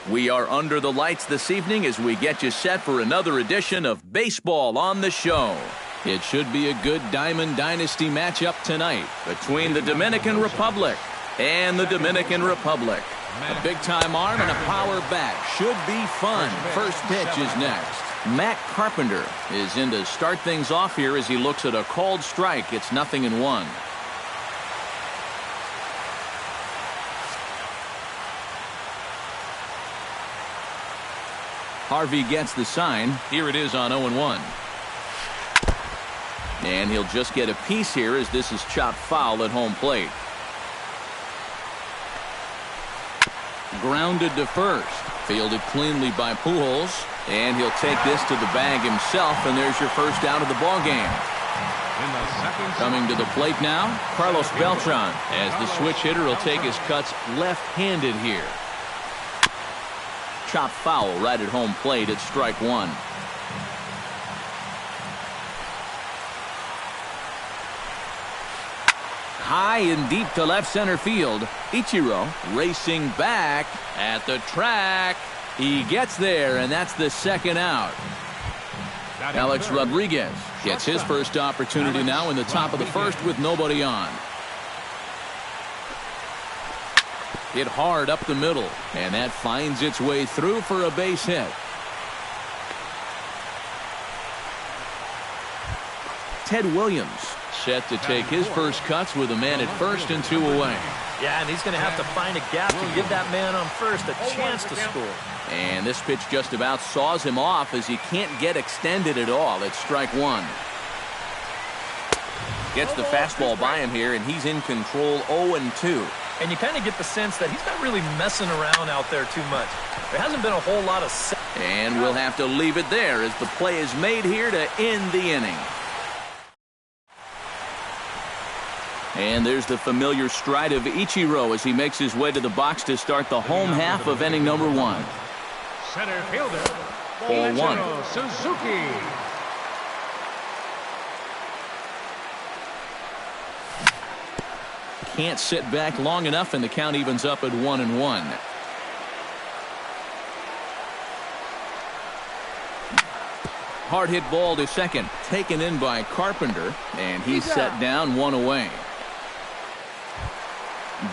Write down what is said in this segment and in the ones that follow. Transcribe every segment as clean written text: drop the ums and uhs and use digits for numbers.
We are under the lights this evening as we get you set for another edition of Baseball on the Show. It should be a good Diamond Dynasty matchup tonight between the Dominican Republic and the Dominican Republic. A big-time arm and a power bat. Should be fun. First pitch is next. Matt Carpenter is in to start things off here as he looks at a called strike. It's 0-1. Harvey gets the sign. Here it is on 0-1. And he'll just get a piece here as this is chopped foul at home plate. Grounded to first. Fielded cleanly by Pujols. And he'll take this to the bag himself, and there's your first out of the ball game. Coming to the plate now, Carlos Beltran, as the switch hitter will take his cuts left-handed here. Chop foul right at home plate at strike one. High and deep to left center field. Ichiro racing back at the track. He gets there, and that's the second out. Alex Rodriguez gets his first opportunity now in the top of the first with nobody on. Hit hard up the middle, and that finds its way through for a base hit. Ted Williams set to take his first cuts with a man at first and 2 away. Yeah, and he's going to have to find a gap to give that man on first a chance to score. And this pitch just about saws him off as he can't get extended at all. It's strike one. Gets the fastball by him here, and he's in control 0-2. And you kind of get the sense that he's not really messing around out there too much. There hasn't been a whole lot of... And we'll have to leave it there as the play is made here to end the inning. And there's the familiar stride of Ichiro as he makes his way to the box to start the home half of inning number one. Center fielder, 0-1. Suzuki. Can't sit back long enough, and the count evens up at 1-1. Hard hit ball to second, taken in by Carpenter, and he's set down 1 away.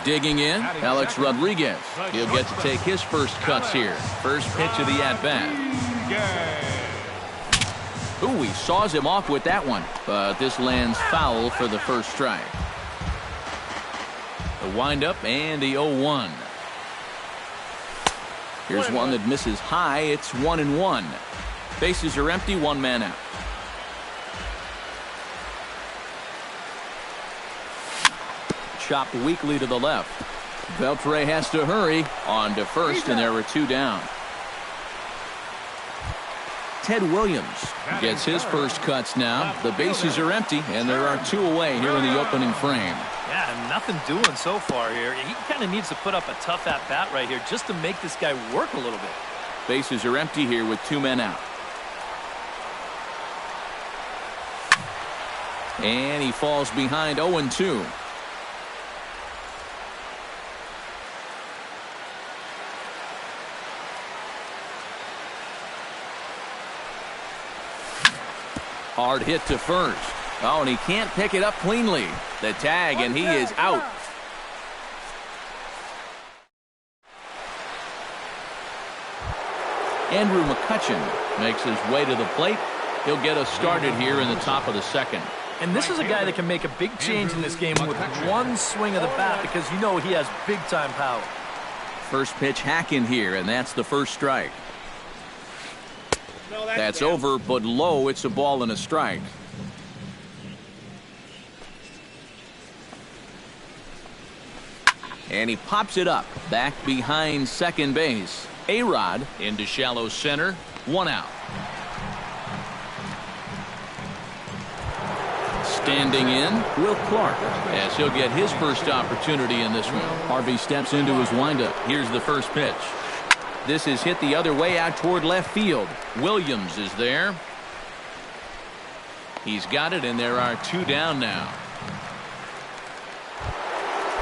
Digging in, Alex Rodriguez. He'll get to take his first cuts here. First pitch of the at-bat. Ooh, he saws him off with that one, but this lands foul for the first strike. The windup and the 0-1. Here's one that misses high. It's 1-1. Bases are empty, 1 man out. Chopped weakly to the left. Beltre has to hurry on to first, and there are 2 down. Ted Williams gets his first cuts now. The bases are empty, and there are 2 away here in the opening frame. Yeah, nothing doing so far here. He kind of needs to put up a tough at-bat right here just to make this guy work a little bit. Bases are empty here with 2 men out. And he falls behind 0-2. Hard hit to first. Oh, and he can't pick it up cleanly. The tag, and he is out. Andrew McCutchen makes his way to the plate. He'll get us started here in the top of the second. And this is a guy that can make a big change in this game with one swing of the bat because you know he has big-time power. First pitch hack in here, and that's the first strike. That's over, but low. It's a ball and a strike. And he pops it up back behind second base. A-Rod into shallow center. 1 out. Standing in, Will Clark, as he'll get his first opportunity in this one. Harvey steps into his windup. Here's the first pitch. This is hit the other way out toward left field. Williams is there. He's got it, and there are 2 down now.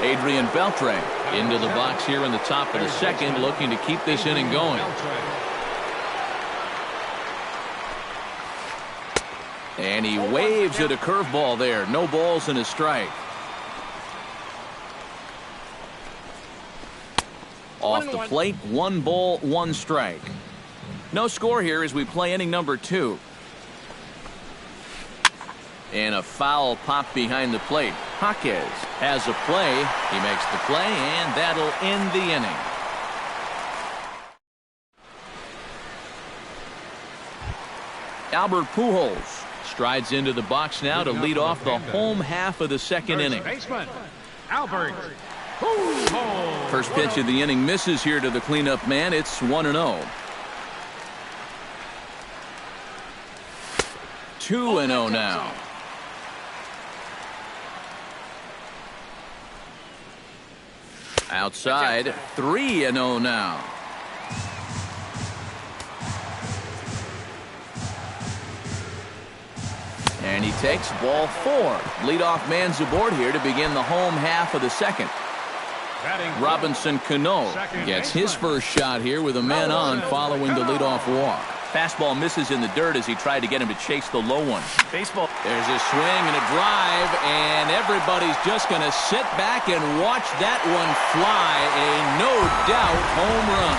Adrian Beltre into the box here in the top of the second, looking to keep this inning going. And he waves at a curveball there. No balls and a strike. Off the plate, 1 ball, 1 strike. No score here as we play inning number 2. And a foul pop behind the plate. Jaquez has a play. He makes the play, and that'll end the inning. Albert Pujols strides into the box now to lead off the home half of the second inning. Albert. First pitch of the inning misses here to the cleanup man. It's 1-0. 2-0 now. Outside, 3-0 now. And he takes ball 4. Leadoff man's aboard here to begin the home half of the second. Robinson Cano gets his first shot here with a man on following the leadoff walk. Fastball misses in the dirt as he tried to get him to chase the low one. Baseball. There's a swing and a drive, and everybody's just going to sit back and watch that one fly. A no-doubt home run.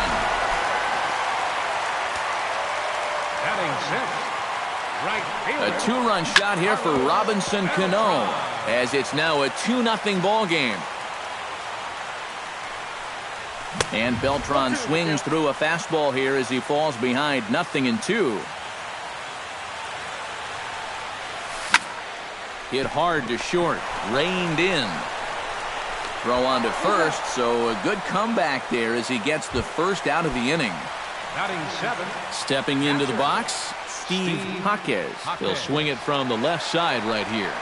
Batting 6. Right fielder. A 2-run shot here for Robinson Cano, as it's now a 2-0 ball game. And Beltran swings through a fastball here as he falls behind 0-2. Hit hard to short, reined in. Throw on to first, so a good comeback there as he gets the first out of the inning. Batting 7. Stepping into the box, Steve Jaquez. He'll swing it from the left side right here.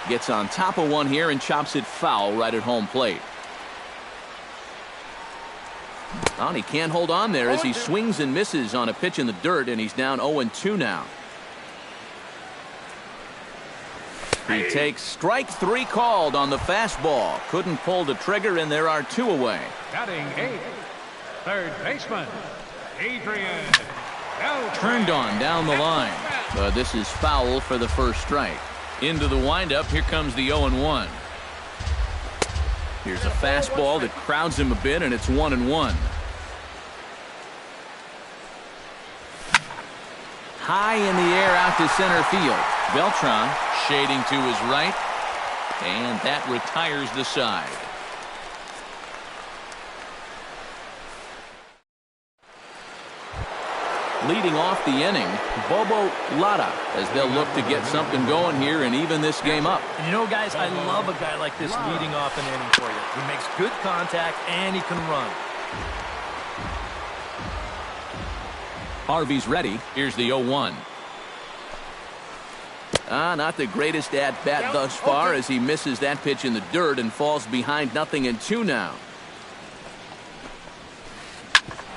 Gets on top of one here and chops it foul right at home plate. Well, he can't hold on there as he swings and misses on a pitch in the dirt, and he's down 0-2 now. He takes strike 3 called on the fastball. Couldn't pull the trigger, and there are 2 away. Batting 8. Third baseman, Adrian Beltre. Turned on down the line. But this is foul for the first strike. Into the windup, here comes the 0-1. Here's a fastball that crowds him a bit, and it's 1-1. High in the air out to center field. Beltran shading to his right, and that retires the side. Leading off the inning, Bobo Lara, as they'll look to get something going here and even this game up. And you know, guys, I love a guy like this leading off an inning for you. He makes good contact and he can run. Harvey's ready. Here's the 0-1. Not the greatest at-bat thus far as he misses that pitch in the dirt and falls behind 0-2 now.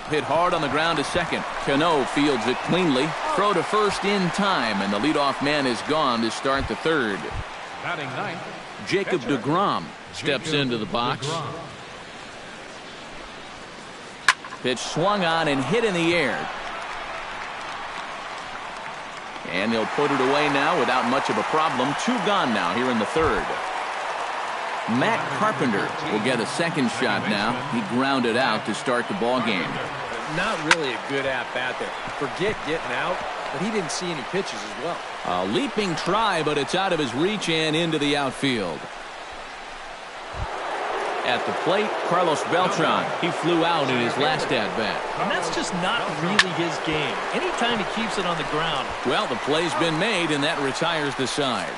Hit hard on the ground to second. Cano fields it cleanly. Throw to first in time, and the leadoff man is gone to start the third. Batting 9. Jacob deGrom steps into the box. Pitch swung on and hit in the air. And they'll put it away now without much of a problem. 2 gone now here in the third. Matt Carpenter will get a second shot now. He grounded out to start the ball game. Not really a good at-bat there. Forget getting out, but he didn't see any pitches as well. A leaping try, but it's out of his reach and into the outfield. At the plate, Carlos Beltran. He flew out in his last at-bat. And that's just not really his game. Anytime he keeps it on the ground. Well, the play's been made, and that retires the side.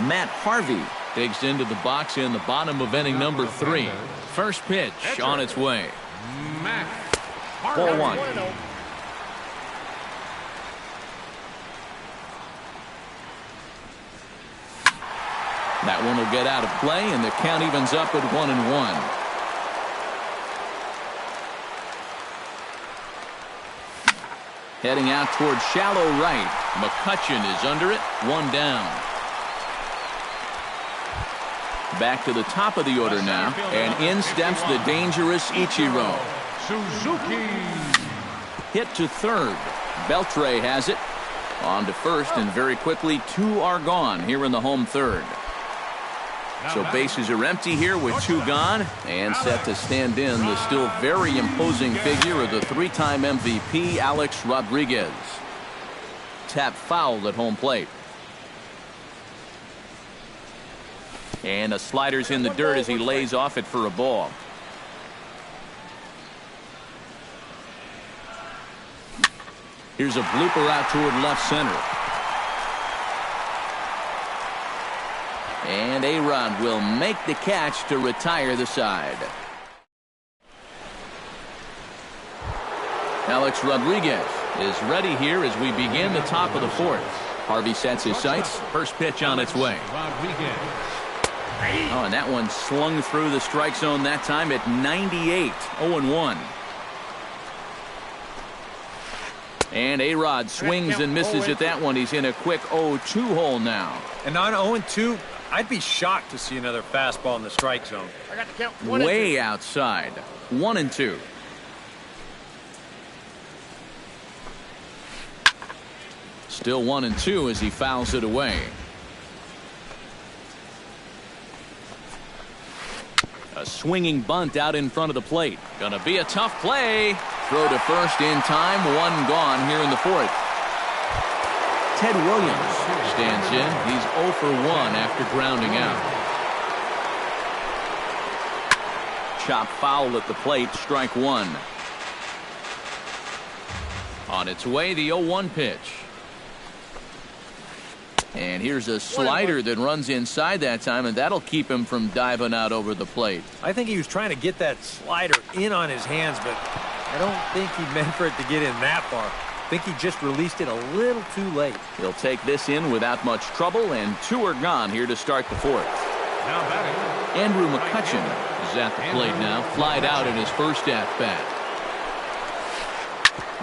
Matt Harvey digs into the box in the bottom of inning number 3. First pitch on its way. Matt. Ball 1. That one will get out of play, and the count evens up at 1-1. Heading out toward shallow right. McCutcheon is under it. One down. Back to the top of the order now. And in steps the dangerous Ichiro. Suzuki. Hit to third. Beltre has it. On to first, and very quickly 2 are gone here in the home third. So bases are empty here with 2 gone, and set to stand in the still very imposing figure of the 3-time MVP, Alex Rodriguez. Tap foul at home plate. And a slider's in the dirt as he lays off it for a ball. Here's a blooper out toward left center. And A-Rod will make the catch to retire the side. Alex Rodriguez is ready here as we begin the top of the fourth. Harvey sets his sights. First pitch on its way. Oh, and that one slung through the strike zone that time at 98. 0-1. And A-Rod swings and misses at that one. He's in a quick 0-2 hole now. And on 0-2, I'd be shocked to see another fastball in the strike zone. I got to count way outside. 1-2. Still 1-2 as he fouls it away. A swinging bunt out in front of the plate. Gonna be a tough play. Throw to first in time. 1 gone here in the fourth. Ted Williams stands in. He's 0 for 1 after grounding out. Chop foul at the plate. Strike 1. On its way, the 0-1 pitch. And here's a slider that runs inside that time, and that'll keep him from diving out over the plate. I think he was trying to get that slider in on his hands, but I don't think he meant for it to get in that far. I think he just released it a little too late. He'll take this in without much trouble, and 2 are gone here to start the fourth. Now batting, Andrew McCutcheon is at the plate now. Flied out in his first at-bat.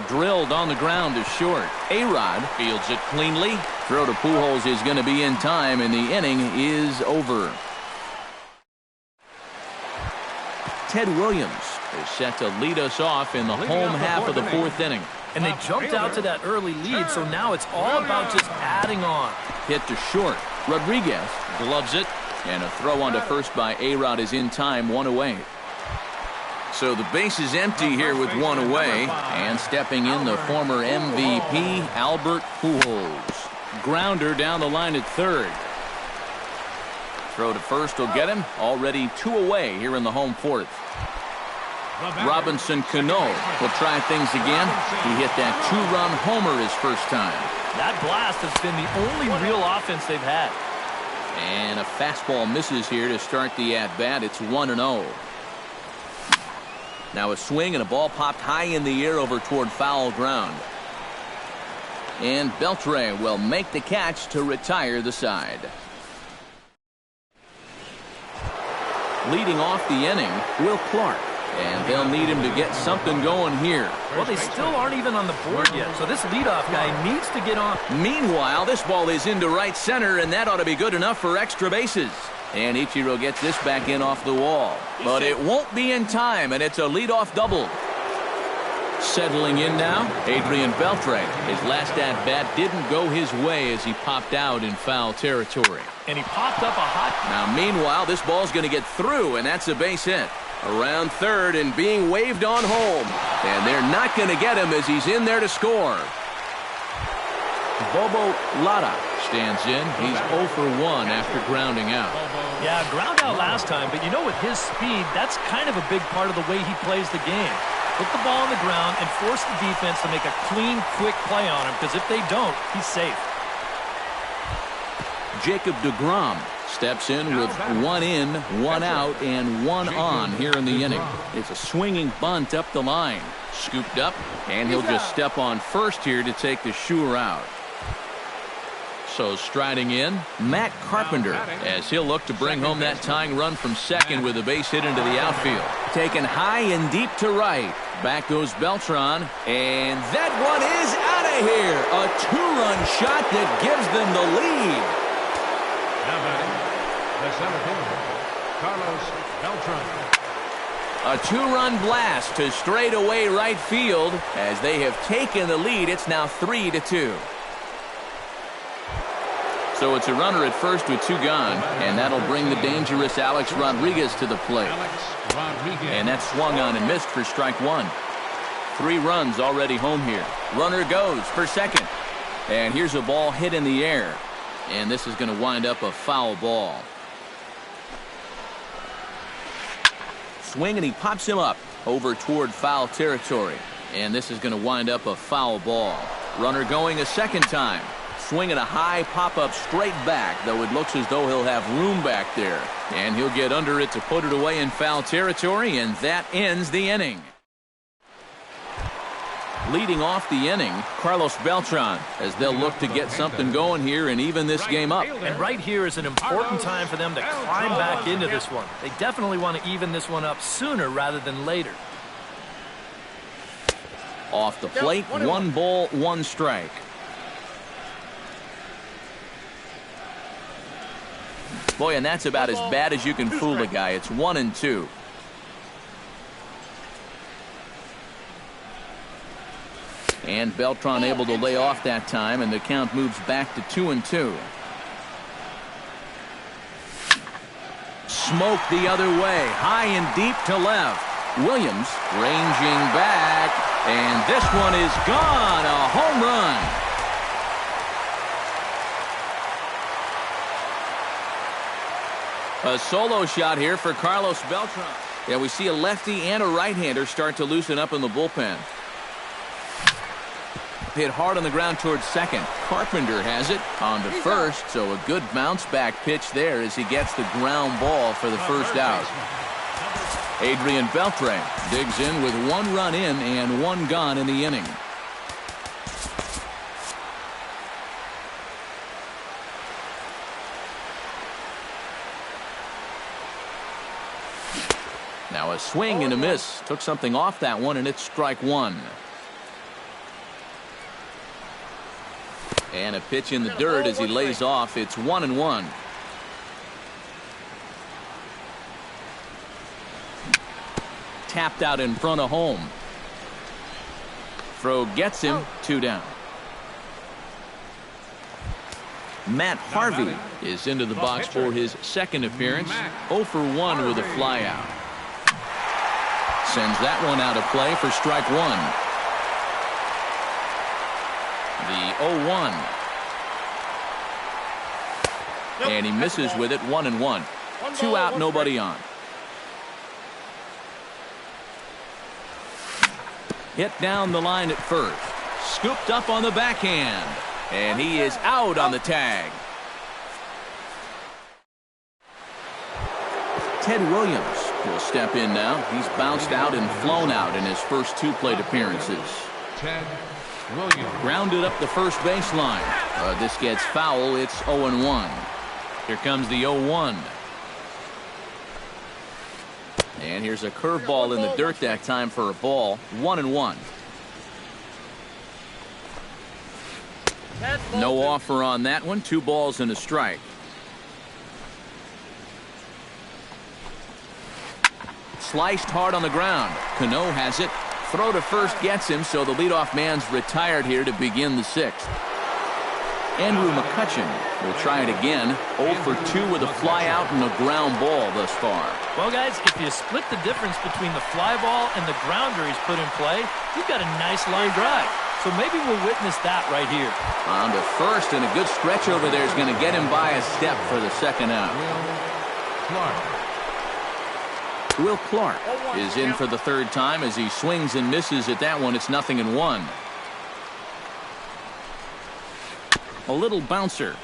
Drilled on the ground to short. A-Rod fields it cleanly. Throw to Pujols is going to be in time, and the inning is over. Ted Williams is set to lead us off in the home half of the fourth inning. And they jumped out to that early lead, so now it's all about just adding on. Hit to short. Rodriguez gloves it, and a throw onto first by A-Rod is in time, 1 away. So the base is empty here with 1 away, and stepping in the former MVP, Albert Pujols. Grounder down the line at third. Throw to first will get him. Already 2 away here in the home fourth. Robinson Cano will try things again. He hit that 2-run homer his first time. That blast has been the only real offense they've had. And a fastball misses here to start the at-bat. It's 1-0. Now a swing and a ball popped high in the air over toward foul ground. And Beltre will make the catch to retire the side. Leading off the inning, Will Clark. And they'll need him to get something going here. Well, they still aren't even on the board yet, so this leadoff guy needs to get on. Meanwhile, this ball is into right center, and that ought to be good enough for extra bases. And Ichiro gets this back in off the wall. But it won't be in time, and it's a leadoff double. Settling in now, Adrian Beltre. His last at-bat didn't go his way as he popped out in foul territory. And he popped up a hot... Now, meanwhile, this ball's going to get through, and that's a base hit. Around third and being waved on home. And they're not going to get him as he's in there to score. Bobo Lara stands in. He's 0 for 1 after grounding out. Yeah, ground out last time, but you know, with his speed, that's kind of a big part of the way he plays the game. Put the ball on the ground and force the defense to make a clean, quick play on him, because if they don't, he's safe. Jacob deGrom steps in with 1 in, 1 out, and 1 on here in the inning. It's a swinging bunt up the line. Scooped up, and he'll just step on first here to take the shooter out. So striding in, Matt Carpenter, as he'll look to bring home that tying run from second with a base hit into the outfield. Taken high and deep to right. Back goes Beltran, and that one is out of here. A two-run shot that gives them the lead. Now batting, the center fielder, Carlos Beltran. A two-run blast to straightaway right field. As they have taken the lead, it's now 3-2. So it's a runner at first with two gone, and that'll bring the dangerous Alex Rodriguez to the plate. And that's swung on and missed for strike one. 3 runs already home here. Runner goes for second. And here's a ball hit in the air. And this is going to wind up a foul ball. Swing, and he pops him up over toward foul territory. And this is going to wind up a foul ball. Runner going a second time. Swinging a high pop-up straight back, though it looks as though he'll have room back there. And he'll get under it to put it away in foul territory, and that ends the inning. Leading off the inning, Carlos Beltran, as they'll look to get something going here and even this game up. And right here is an important time for them to climb back into this one. They definitely want to even this one up sooner rather than later. Off the plate, 1 ball, 1 strike. Boy, and that's about as bad as you can fool a guy. It's 1-2. And Beltran able to lay off that time, and the count moves back to 2-2. Smoke the other way, high and deep to left. Williams ranging back, and this one is gone. A home run. A solo shot here for Carlos Beltran. Yeah, we see a lefty and a right-hander start to loosen up in the bullpen. Hit hard on the ground towards second. Carpenter has it on to first, so a good bounce-back pitch there as he gets the ground ball for the first out. Adrian Beltre digs in with 1 run in and 1 gone in the inning. Now a swing and a miss. Took something off that one, and it's strike 1. And a pitch in the dirt as he lays off. It's 1-1. Tapped out in front of home. Throw gets him. 2 down. Matt Harvey is into the box for his second appearance. 0 for 1 with a flyout. Sends that one out of play for strike 1. The 0-1. And he misses with it. 1-1. 2 out, nobody on. Hit down the line at first. Scooped up on the backhand. And he is out on the tag. Ted Williams will step in now. He's bounced out and flown out in his first 2 plate appearances. Ted Williams. Grounded up the first baseline. This gets foul. It's 0-1. Here comes the 0-1. And here's a curveball in the dirt that time for a ball. 1-1. No offer on that one. 2 balls and a strike. Sliced hard on the ground. Cano has it. Throw to first gets him, so the leadoff man's retired here to begin the 6th. Andrew McCutcheon will try it again. 0 for 2 with a fly out and a ground ball thus far. Well, guys, if you split the difference between the fly ball and the grounder he's put in play, you've got a nice line drive. So maybe we'll witness that right here. On to first, and a good stretch over there is going to get him by a step for the second out. Will Clark is in for the 3rd time as he swings and misses at that one. It's 0-1. A little bouncer.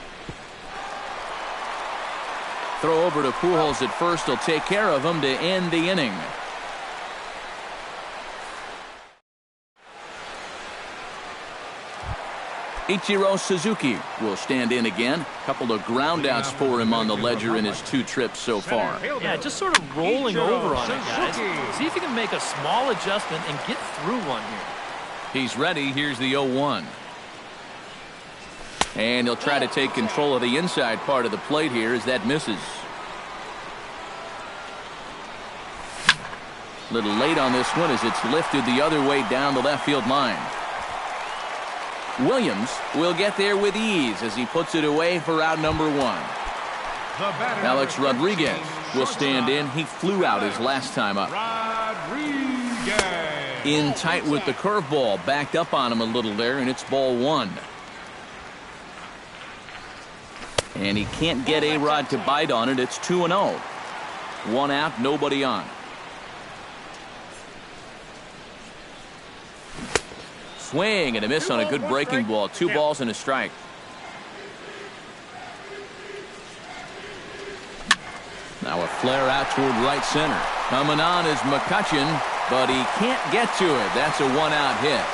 Throw over to Pujols at first. He'll take care of him to end the inning. Ichiro Suzuki will stand in again. A couple of groundouts for him on the ledger in his 2 trips so far. Yeah, just sort of rolling over on it, guys. See if he can make a small adjustment and get through one here. He's ready. Here's the 0-1. And he'll try to take control of the inside part of the plate here as that misses. A little late on this one as it's lifted the other way down the left field line. Williams will get there with ease as he puts it away for out number 1. Alex Rodriguez will stand in. He flew out his last time up. In tight with the curveball, backed up on him a little there, and it's ball 1. And he can't get A-Rod to bite on it. It's 2-0. 1 out, nobody on. Swing and a miss on a good breaking ball. 2 balls and a strike. Now a flare out toward right center. Coming on is McCutcheon, but he can't get to it. That's a 1-out hit.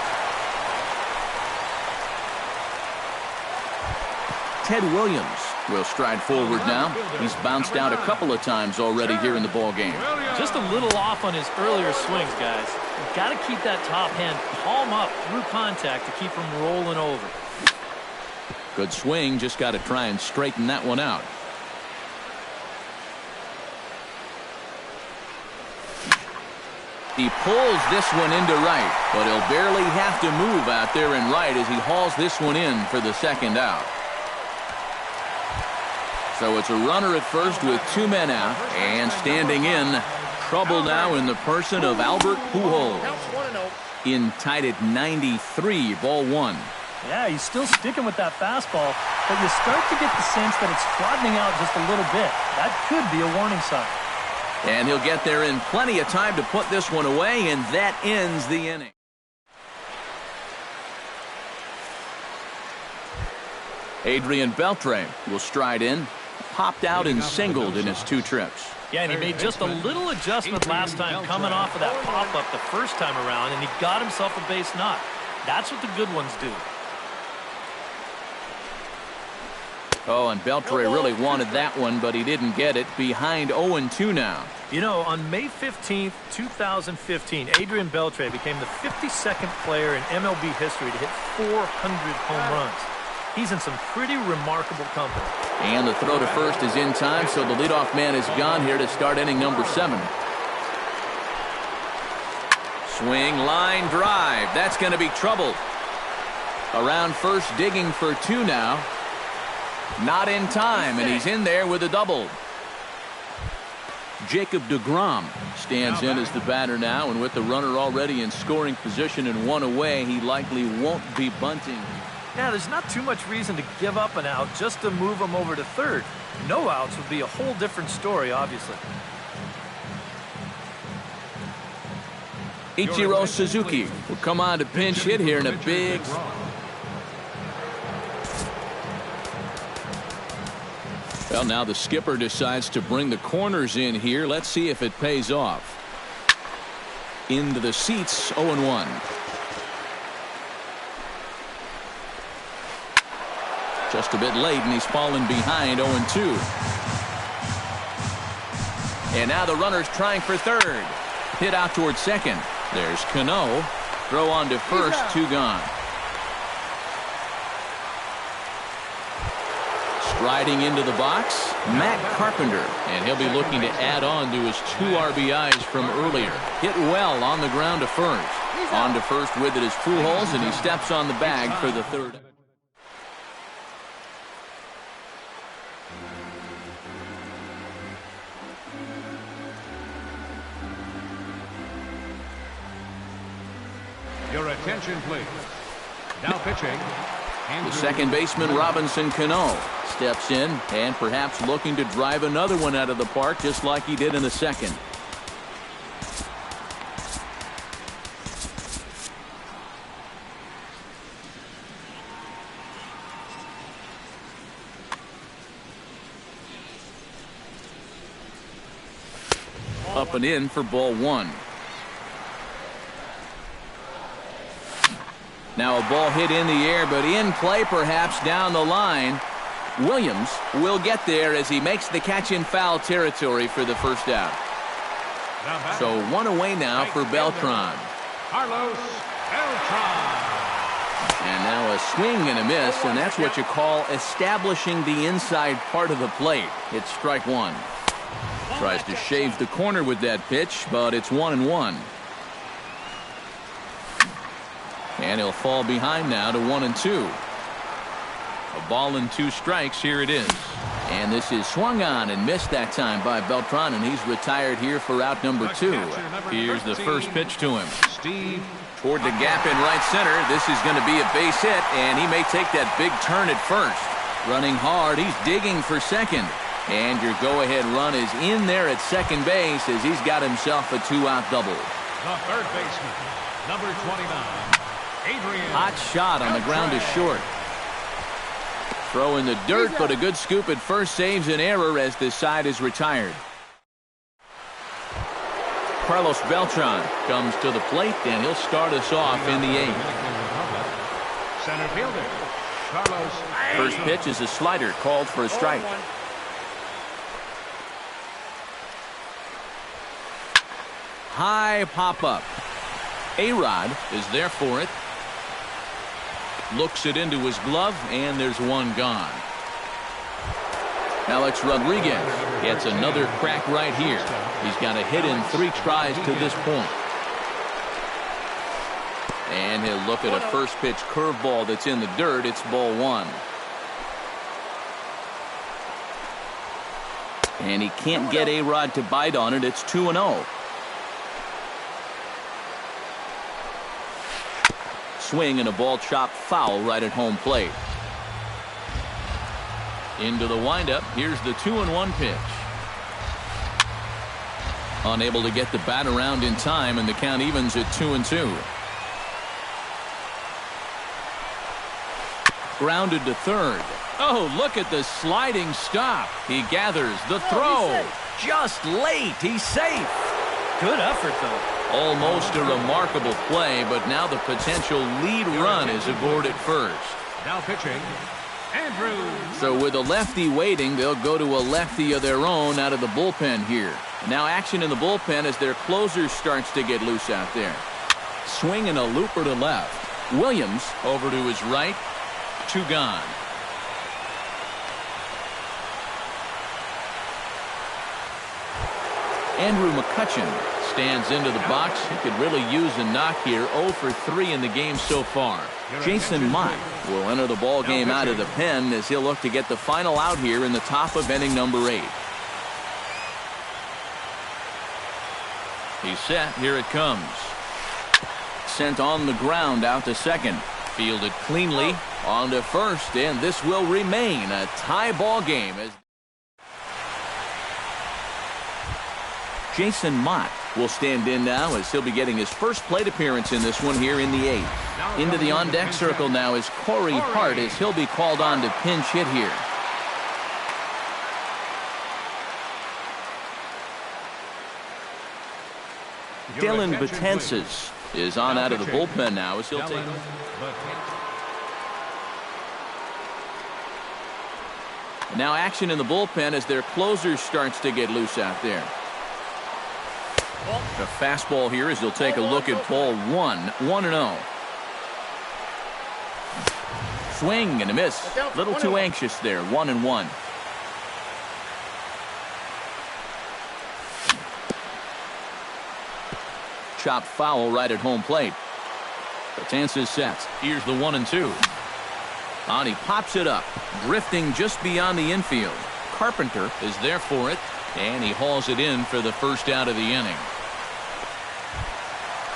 Ted Williams will stride forward now. He's bounced out a couple of times already here in the ball game. Just a little off on his earlier swings, guys. You've got to keep that top hand palm up through contact to keep him rolling over. Good swing. Just got to try and straighten that one out. He pulls this one into right, but he'll barely have to move out there in right as he hauls this one in for the 2nd out. So it's a runner at first with 2 men out, and standing in, trouble now in the person of Albert Pujols. In tied at 93, ball 1. Yeah, he's still sticking with that fastball, but you start to get the sense that it's flattening out just a little bit. That could be a warning sign. And he'll get there in plenty of time to put this one away, and that ends the inning. Adrian Beltre will stride in. Popped out and singled in his 2 trips. Yeah, and he made just a little adjustment last time coming off of that pop-up the first time around, and he got himself a base knock. That's what the good ones do. Oh, and Beltre really wanted that one, but he didn't get it. Behind 0-2 now. You know, on May 15th, 2015, Adrian Beltre became the 52nd player in MLB history to hit 400 home runs. He's in some pretty remarkable company. And the throw to first is in time, so the leadoff man is gone here to start inning number 7. Swing, line drive. That's going to be trouble. Around first, digging for 2 now. Not in time, and he's in there with a double. Jacob deGrom stands in as the batter now, and with the runner already in scoring position and 1 away, he likely won't be bunting. Yeah, there's not too much reason to give up an out just to move him over to third. No outs would be a whole different story, obviously. Ichiro Suzuki will come on to pinch hit here in a big... Well, now the skipper decides to bring the corners in here. Let's see if it pays off. Into the seats, 0-1. Just a bit late, and he's fallen behind 0-2. And now the runner's trying for third. Hit out towards second. There's Cano. Throw on to first, 2 gone. Striding into the box, Matt Carpenter, and he'll be looking to add on to his 2 RBIs from earlier. Hit well on the ground to first. On to first with it is Pujols, and he steps on the bag for the 3rd. Your attention, please. Now pitching. The second baseman, Robinson Cano, steps in and perhaps looking to drive another one out of the park just like he did in the second. Up and in for ball 1. Now a ball hit in the air, but in play perhaps down the line. Williams will get there as he makes the catch in foul territory for the first out. So one away now for Beltran. Carlos Beltran. And now a swing and a miss, and that's what you call establishing the inside part of the plate. It's strike one. Tries to shave the corner with that pitch, but it's 1-1. And he'll fall behind now to 1-2. A ball and 2 strikes. Here it is. And this is swung on and missed that time by Beltran, and he's retired here for out number 2. Here's the first pitch to him. Toward the gap in right center. This is going to be a base hit, and he may take that big turn at first. Running hard. He's digging for second. And your go-ahead run is in there at second base as he's got himself a 2-out double. The third baseman, number 29, Adrian. Hot shot on the ground is short. Throw in the dirt, but a good scoop at first saves an error as this side is retired. Carlos Beltran comes to the plate, and he'll start us off in the 8th. Center fielder, Carlos. First pitch is a slider called for a strike. High pop-up. A-Rod is there for it. Looks it into his glove, and there's one gone. Alex Rodriguez gets another crack right here. He's got a hit in 3 tries to this point. And he'll look at a first pitch curveball that's in the dirt. It's ball 1. And he can't get A-Rod to bite on it. It's 2-0. Swing and a ball chopped foul right at home plate. Into the windup. Here's the 2-1 pitch. Unable to get the bat around in time, and the count evens at 2-2. Grounded to third. Oh, look at the sliding stop. He gathers the throw. Just late. He's safe. Good effort, though. Almost a remarkable play, but now the potential lead run is aboard at first. Now pitching, Andrew. So with a lefty waiting, they'll go to a lefty of their own out of the bullpen here. Now action in the bullpen as their closer starts to get loose out there. Swing and a looper to left. Williams over to his right. 2 gone. Andrew McCutcheon stands into the box. He could really use a knock here. 0 for 3 in the game so far. Jason Mott will enter the ball game out of the pen as he'll look to get the final out here in the top of inning number 8. He's set. Here it comes. Sent on the ground out to second. Fielded cleanly on to first, and this will remain a tie ball game as Jason Mott will stand in now as he'll be getting his first plate appearance in this one here in the 8th. Into the on-deck circle now is Corey Hart as he'll be called on to pinch hit here. Dylan Betances is on out of the bullpen now as he'll take. Now action in the bullpen as their closer starts to get loose out there. The fastball here as he'll take a look at ball 1. 1-0. Swing and a miss. Little too anxious there. 1-1. Chopped foul right at home plate. Betances sets. Here's the 1-2. On he pops it up. Drifting just beyond the infield. Carpenter is there for it. And he hauls it in for the first out of the inning.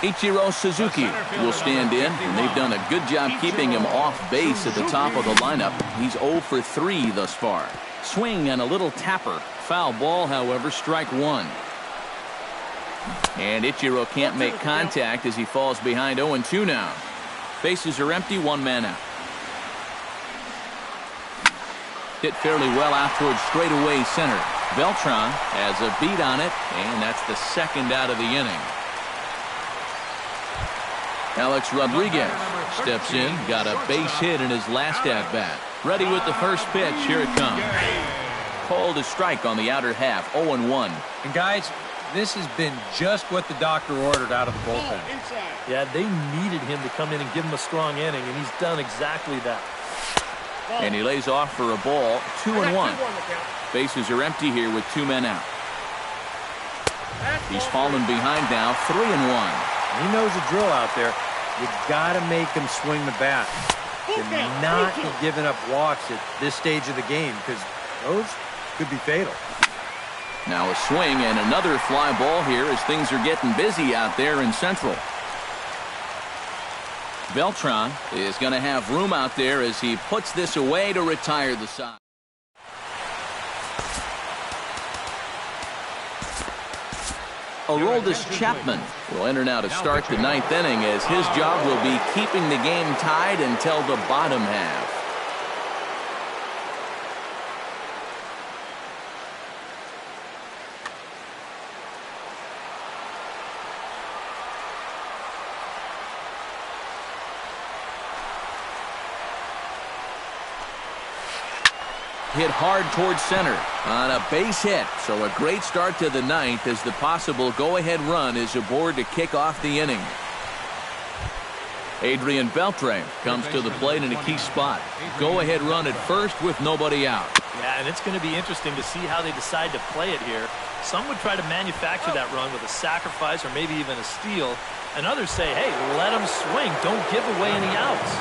Ichiro Suzuki will stand in, and they've done a good job keeping him off base at the top of the lineup. He's 0 for 3 thus far. Swing and a little tapper. Foul ball, however, strike 1. And Ichiro can't make contact as he falls behind 0-2 now. Bases are empty, 1 man out. Hit fairly well out towards straightaway center. Beltran has a beat on it, and that's the second out of the inning. Alex Rodriguez Steps in, got a base hit in his last at-bat. Ready with the first pitch. Here it comes. Called a strike on the outer half, 0-1. And guys, this has been just what the doctor ordered out of the bullpen. Yeah, they needed him to come in and give him a strong inning, and he's done exactly that. And he lays off for a ball, 2-1. Bases are empty here with 2 men out. He's fallen behind now, 3-1. He knows the drill out there. You got to make him swing the bat. And not be giving up walks at this stage of the game, because those could be fatal. Now a swing and another fly ball here as things are getting busy out there in Central. Beltran is going to have room out there as he puts this away to retire the side. Aroldis Chapman will enter now to start the 9th inning as his job will be keeping the game tied until the bottom half. Hit hard towards center on a base hit. So a great start to the 9th as the possible go-ahead run is aboard to kick off the inning. Adrian Beltre comes to the plate in a key spot. Go-ahead run at first with nobody out. Yeah, and it's going to be interesting to see how they decide to play it here. Some would try to manufacture that run with a sacrifice or maybe even a steal. And others say, hey, let them swing. Don't give away any outs.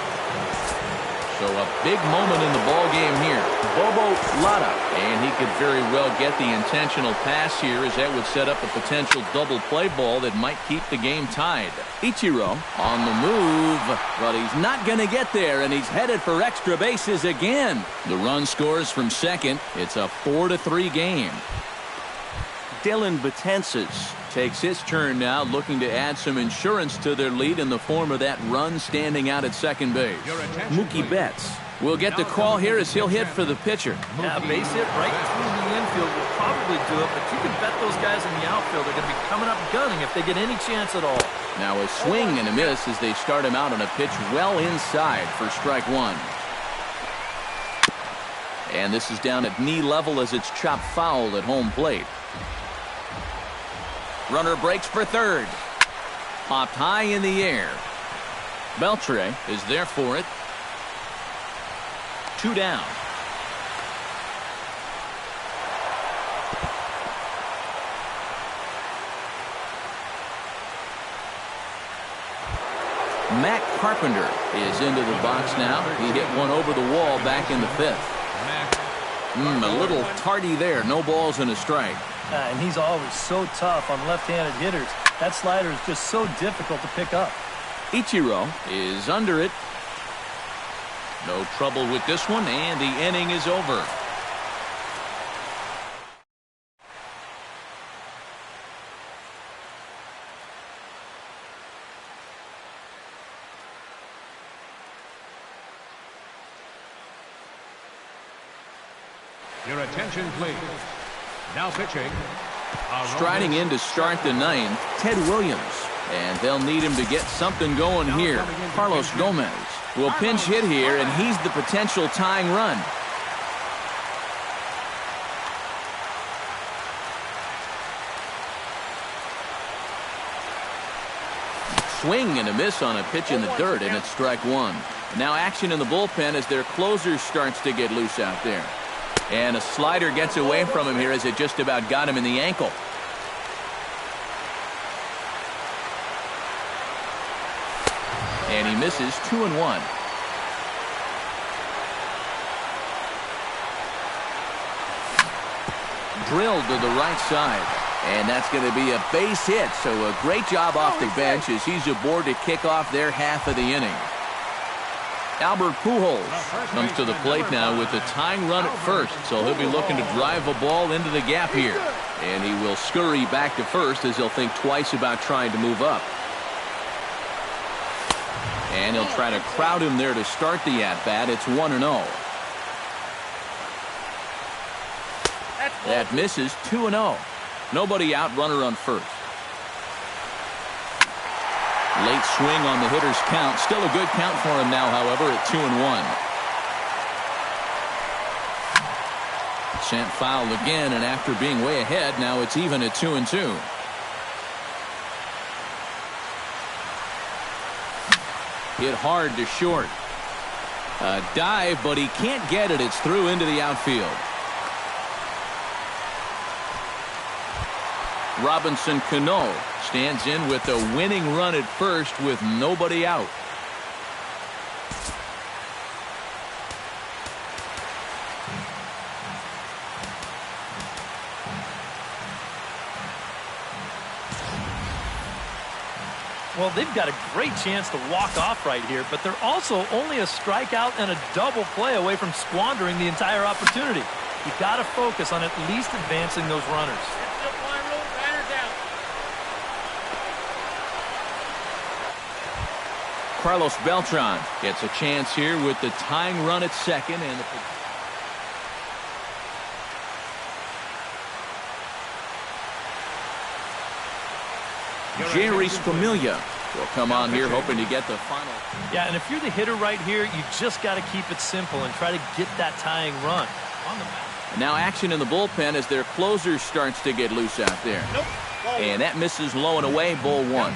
So a big moment in the ball game here. Bobo Lada, and he could very well get the intentional pass here as that would set up a potential double play ball that might keep the game tied. Ichiro on the move, but he's not going to get there, and he's headed for extra bases again. The run scores from second. It's a 4-3 game. Dylan Betances takes his turn now, looking to add some insurance to their lead in the form of that run standing out at second base. Mookie Betts will get the call here as he'll hit for the pitcher. Yeah, a base hit right through the infield will probably do it, but you can bet those guys in the outfield are going to be coming up gunning if they get any chance at all. Now a swing and a miss as they start him out on a pitch well inside for strike one. And this is down at knee level as it's chopped foul at home plate. Runner breaks for third. Popped high in the air. Beltre is there for it. 2 down. Matt Carpenter is into the box now. He hit one over the wall back in the 5th. A little tardy there. No balls and a strike. And he's always so tough on left-handed hitters. That slider is just so difficult to pick up. Ichiro is under it. No trouble with this one, and the inning is over. Your attention, please. Now pitching. Striding in to start the 9th, Ted Williams. And they'll need him to get something going here. Carlos Gomez will pinch hit here, and he's the potential tying run. Swing and a miss on a pitch in the dirt, and it's strike one. Now action in the bullpen as their closer starts to get loose out there. And a slider gets away from him here as it just about got him in the ankle. And he misses 2-1. Drilled to the right side. And that's going to be a base hit. So a great job off the bench as he's aboard to kick off their half of the inning. Albert Pujols comes to the plate now with the tying run at first, so he'll be looking to drive a ball into the gap here. And he will scurry back to first as he'll think twice about trying to move up. And he'll try to crowd him there to start the at-bat. It's 1-0. That misses. 2-0. Nobody out, runner on first. Late swing on the hitter's count. Still a good count for him now, however, at 2-1. Sent foul again, and after being way ahead, now it's even at 2-2. Hit hard to short. A dive, but he can't get it. It's through into the outfield. Robinson Cano stands in with a winning run at first with nobody out. Well, they've got a great chance to walk off right here, but they're also only a strikeout and a double play away from squandering the entire opportunity. You've got to focus on at least advancing those runners. Carlos Beltran gets a chance here with the tying run at second, and Jeurys Familia will come on here hoping to get the final. Yeah, and if you're the hitter right here, you just got to keep it simple and try to get that tying run on the mound. Now action in the bullpen as their closer starts to get loose out there. And that misses low and away, ball one.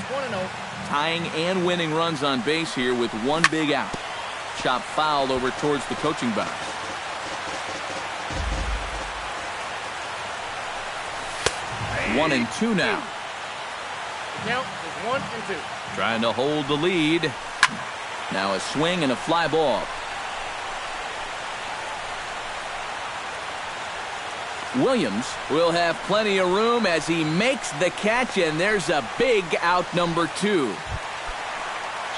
Tying and winning runs on base here with one big out. Chop foul over towards the coaching box. One and two now. The count is 1 and 2. Trying to hold the lead. Now a swing and a fly ball. Williams will have plenty of room as he makes the catch, and there's a big out, number 2.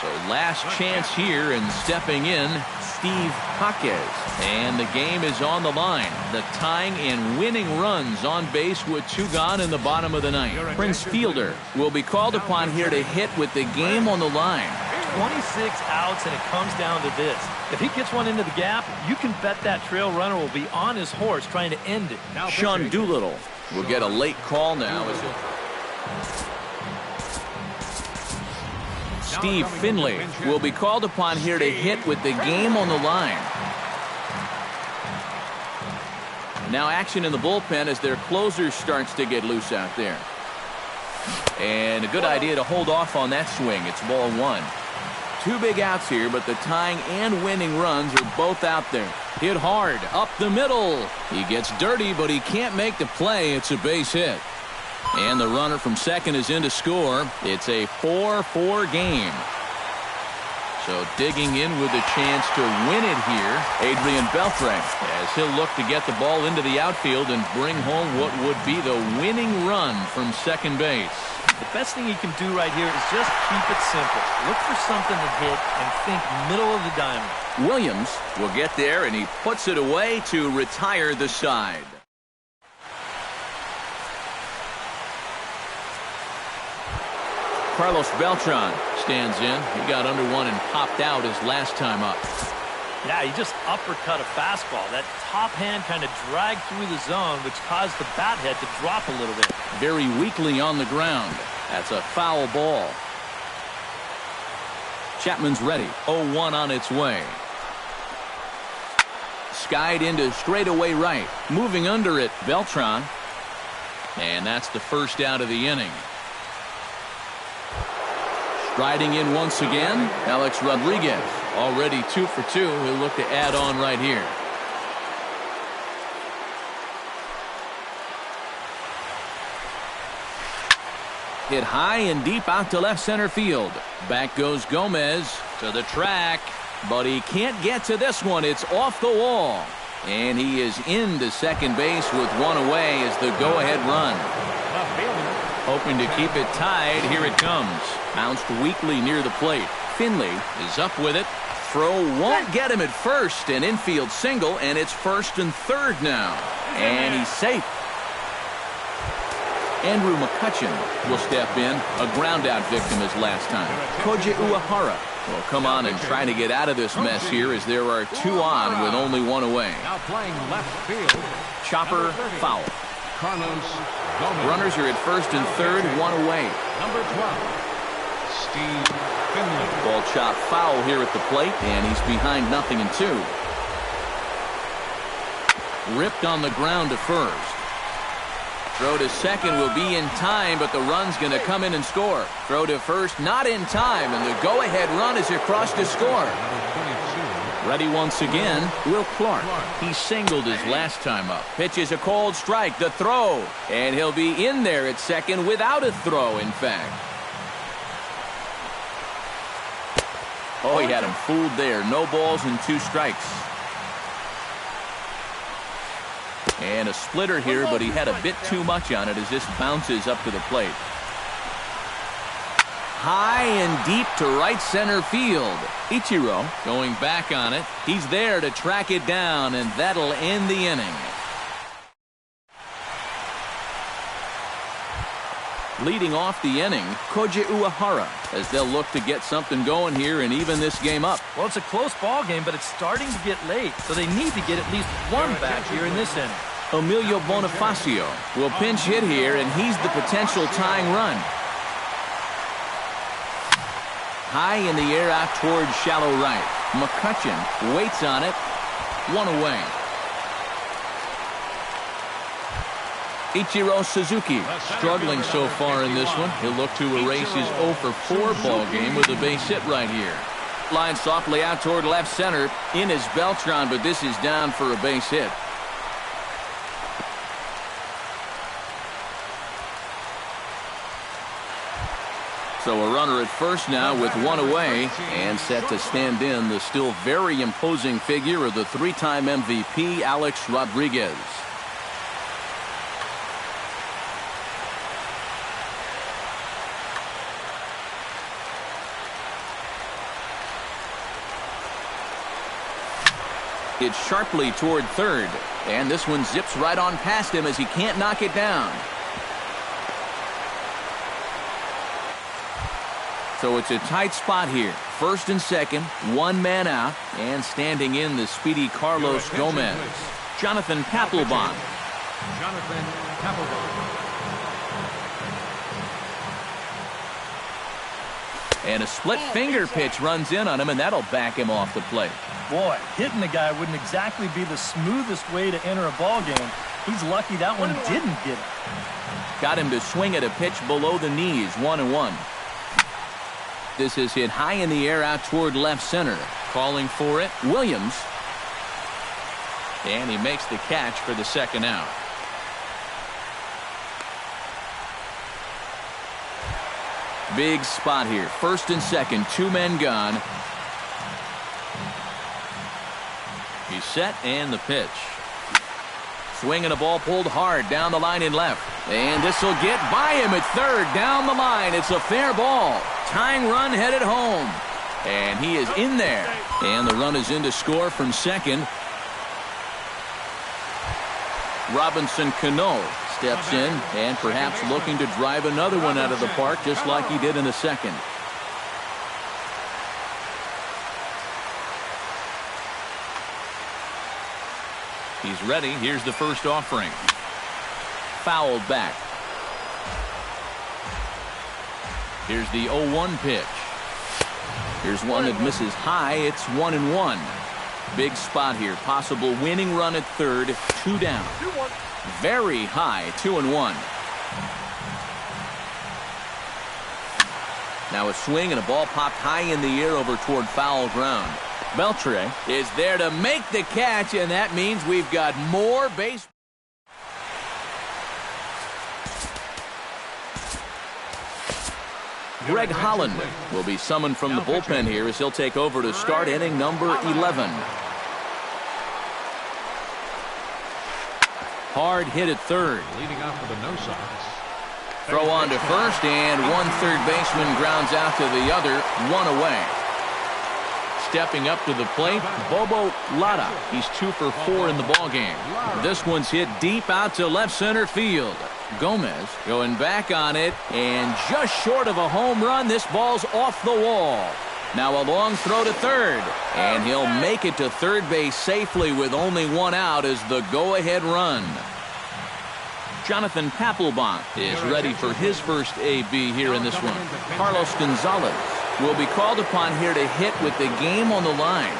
So last chance here, and stepping in, Steve Jaquez. And the game is on the line. The tying and winning runs on base with 2 gone in the bottom of the ninth. Prince Fielder will be called upon here to hit with the game on the line. 26 outs, and it comes down to this. If he gets one into the gap, you can bet that trail runner will be on his horse trying to end it. Sean Doolittle will get a late call now. Steve Finley will be called upon here to hit with the game on the line. Now action in the bullpen as their closer starts to get loose out there. And a good idea to hold off on that swing. It's ball 1. 2 big outs here, but the tying and winning runs are both out there. Hit hard, up the middle. He gets dirty, but he can't make the play. It's a base hit. And the runner from second is in to score. It's a 4-4 game. So digging in with a chance to win it here, Adrian Beltre, as he'll look to get the ball into the outfield and bring home what would be the winning run from second base. The best thing he can do right here is just keep it simple. Look for something to hit and think middle of the diamond. Williams will get there, and he puts it away to retire the side. Carlos Beltran stands in. He got under one and popped out his last time up. Yeah, he just uppercut a fastball. That top hand kind of dragged through the zone, which caused the bat head to drop a little bit. Very weakly on the ground. That's a foul ball. Chapman's ready. 0-1 on its way. Skied into straightaway right. Moving under it, Beltran. And that's the first out of the inning. Striding in once again, Alex Rodriguez. Already 2 for 2. He'll look to add on right here. Hit high and deep out to left center field. Back goes Gomez to the track, but he can't get to this one. It's off the wall. And he is into second base with one away as the go-ahead run. Hoping to keep it tied. Here it comes. Bounced weakly near the plate. Finley is up with it. Throw won't get him at first. An infield single, and it's first and third now. And he's safe. Andrew McCutcheon will step in. A ground-out victim as last time. Koji Uehara will come on and try to get out of this mess here as there are 2 on with only 1 away. Now playing left field. Chopper foul. Carlos Gomez. Runners are at first and third, 1 away. Number 12. Steve Finley. Ball chop foul here at the plate, and he's behind 0-2. Ripped on the ground to first. Throw to second will be in time, but the run's going to come in and score. Throw to first, not in time, and the go-ahead run is across to score. Ready once again, Will Clark. He singled his last time up. Pitches a cold strike, the throw, and he'll be in there at second without a throw, in fact. Oh, he had him fooled there. No balls and 2 strikes. And a splitter here, but he had a bit too much on it as this bounces up to the plate. High and deep to right center field. Ichiro going back on it. He's there to track it down, and that'll end the inning. Leading off the inning, Koji Uehara, as they'll look to get something going here and even this game up. Well, it's a close ball game, but it's starting to get late, so they need to get at least one back here in this inning. Emilio Bonifacio will pinch hit here, and he's the potential tying run. High in the air out toward shallow right. McCutchen waits on it. 1 away. Ichiro Suzuki struggling so far in this one. He'll look to erase his 0-for-4 ball game with a base hit right here. Line softly out toward left center. In is Beltran, but this is down for a base hit. So a runner at first now with 1 away, and set to stand in the still very imposing figure of the 3-time MVP, Alex Rodriguez. It's sharply toward third, and this one zips right on past him as he can't knock it down. So it's a tight spot here. First and second, 1 man out, and standing in the speedy Carlos Gomez. Jonathan Papelbon. Jonathan Papelbon. And a split finger pitch runs in on him, and that'll back him off the plate. Boy, hitting the guy wouldn't exactly be the smoothest way to enter a ball game. He's lucky that one didn't get him. Got him to swing at a pitch below the knees, 1-1. This is hit high in the air out toward left center. Calling for it, Williams. And he makes the catch for the second out. Big spot here. First and second, 2 men gone. He's set, and the pitch. Swinging a ball pulled hard down the line in left. And this will get by him at third. Down the line. It's a fair ball. Tying run headed home. And he is in there. And the run is in to score from second. Robinson Cano steps in and perhaps looking to drive another one out of the park just like he did in the second. He's ready. Here's the first offering. Fouled back. Here's the 0-1 pitch. Here's one that misses high. It's 1-1. Big spot here. Possible winning run at third. 2 down. Very high. 2-1. Now a swing and a ball popped high in the air over toward foul ground. Beltre is there to make the catch, and that means we've got more base. Greg Holland will be summoned from the bullpen here as he'll take over to start inning number 11. Hard hit at third. Leading off with a no sides. Throw on to first, and one third baseman grounds out to the other. 1 away. Stepping up to the plate, Bobo Lada. He's 2 for 4 in the ballgame. This one's hit deep out to left center field. Gomez going back on it, and just short of a home run. This ball's off the wall. Now a long throw to third, and he'll make it to third base safely with only 1 out as the go-ahead run. Jonathan Papelbon is ready for his first AB here in this one. Carlos Gonzalez will be called upon here to hit with the game on the line.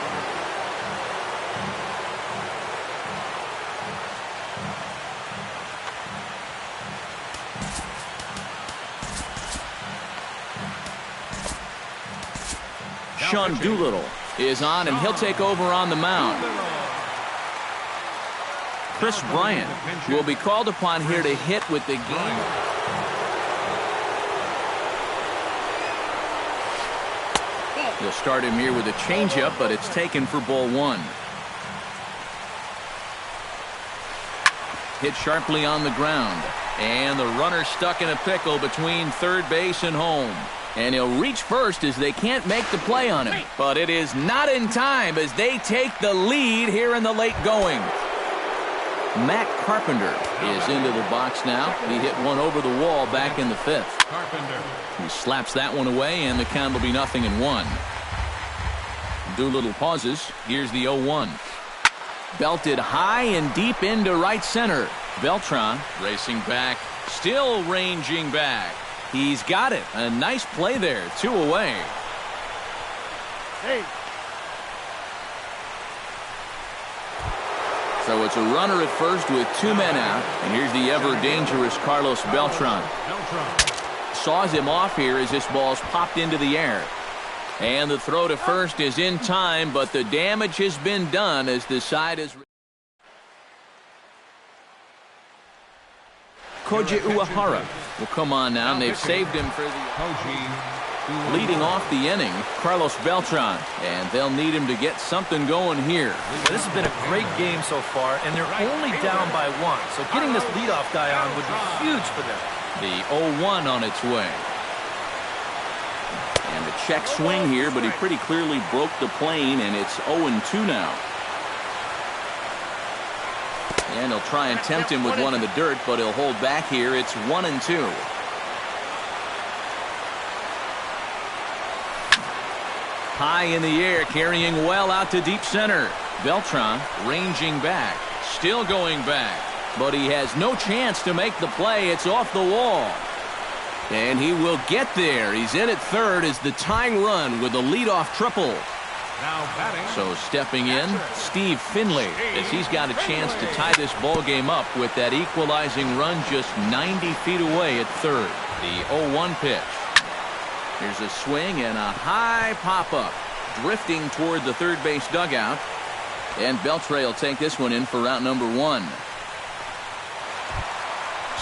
Sean Doolittle is on, and he'll take over on the mound. Chris Bryant will be called upon here to hit with the game. He'll start him here with a changeup, but it's taken for ball one. Hit sharply on the ground, and the runner stuck in a pickle between third base and home. And he'll reach first as they can't make the play on him. But it is not in time as they take the lead here in the late going. Matt Carpenter is into the box now. He hit one over the wall back in the fifth. He slaps that one away, and the count will be 0-1. Doolittle pauses. Here's the 0-1. Belted high and deep into right center. Beltran racing back, still ranging back. He's got it. A nice play there. 2 away. Hey. So it's a runner at first with 2 men out. And here's the ever-dangerous Carlos Beltran. Saws him off here as this ball's popped into the air. And the throw to first is in time, but the damage has been done as the side is... Koji Uehara will come on now, and they've saved him for the leading off the inning, Carlos Beltran, and they'll need him to get something going here. This has been a great game so far, and they're only down by 1, so getting this leadoff guy on would be huge for them. The 0-1 on its way. And the check swing here, but he pretty clearly broke the plane, and it's 0-2 now. And he'll try and tempt him with one in the dirt, but he'll hold back here. It's 1-2. High in the air, carrying well out to deep center. Beltran ranging back, still going back, but he has no chance to make the play. It's off the wall. And he will get there. He's in at third as the tying run with a leadoff triple. So stepping in, Steve Finley, as he's got a chance to tie this ball game up with that equalizing run just 90 feet away at third. The 0-1 pitch. Here's a swing and a high pop-up, drifting toward the third base dugout. And Beltre will take this one in for route number 1.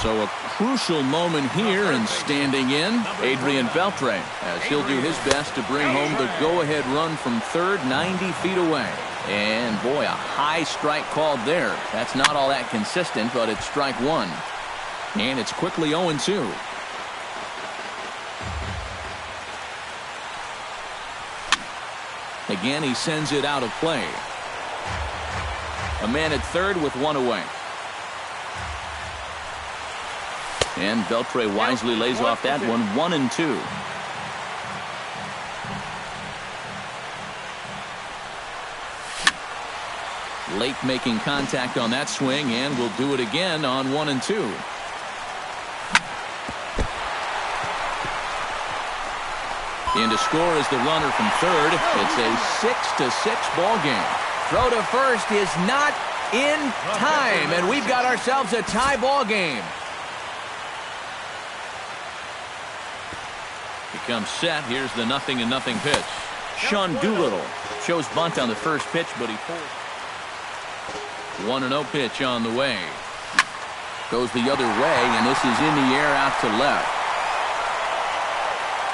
So a crucial moment here, and standing in, Adrian Beltre, as he'll do his best to bring home the go-ahead run from third, 90 feet away. And boy, a high strike called there. That's not all that consistent, but it's strike 1. And it's quickly 0-2. Again, he sends it out of play. A man at third with 1 away. And Beltre wisely lays off that one, 1-2. Lake making contact on that swing, and will do it again on 1-2. In to score is the runner from third. It's a 6-6 ball game. Throw to first is not in time, and we've got ourselves a tie ball game. Becomes set. Here's the 0-0 pitch. Sean Doolittle shows bunt on the first pitch, but he pulls. 1-0 pitch on the way. Goes the other way, and this is in the air out to left.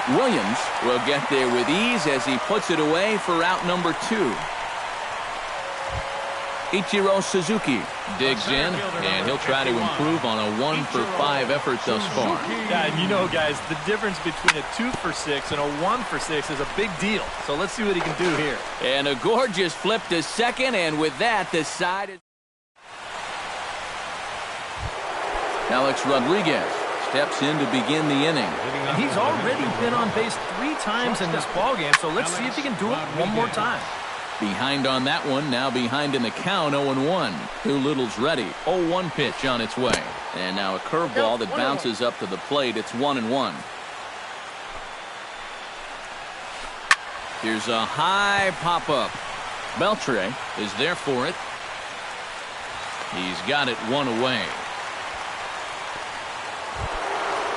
Williams will get there with ease as he puts it away for out number 2. Ichiro Suzuki digs in, and he'll try to improve on a 1-for-5 effort thus far. Yeah, and you know, guys, the difference between a 2-for-6 and a 1-for-6 is a big deal. So let's see what he can do here. And a gorgeous flip to second, and with that, the side is... Alex Rodriguez steps in to begin the inning. And he's already been on base 3 times in this ballgame, so let's see if he can do it one more time. Behind on that one, now behind in the count, 0-1. Doolittle's ready. 0-1 pitch on its way. And now a curveball that bounces up to the plate. It's 1-1. Here's a high pop-up. Beltre is there for it. He's got it one away.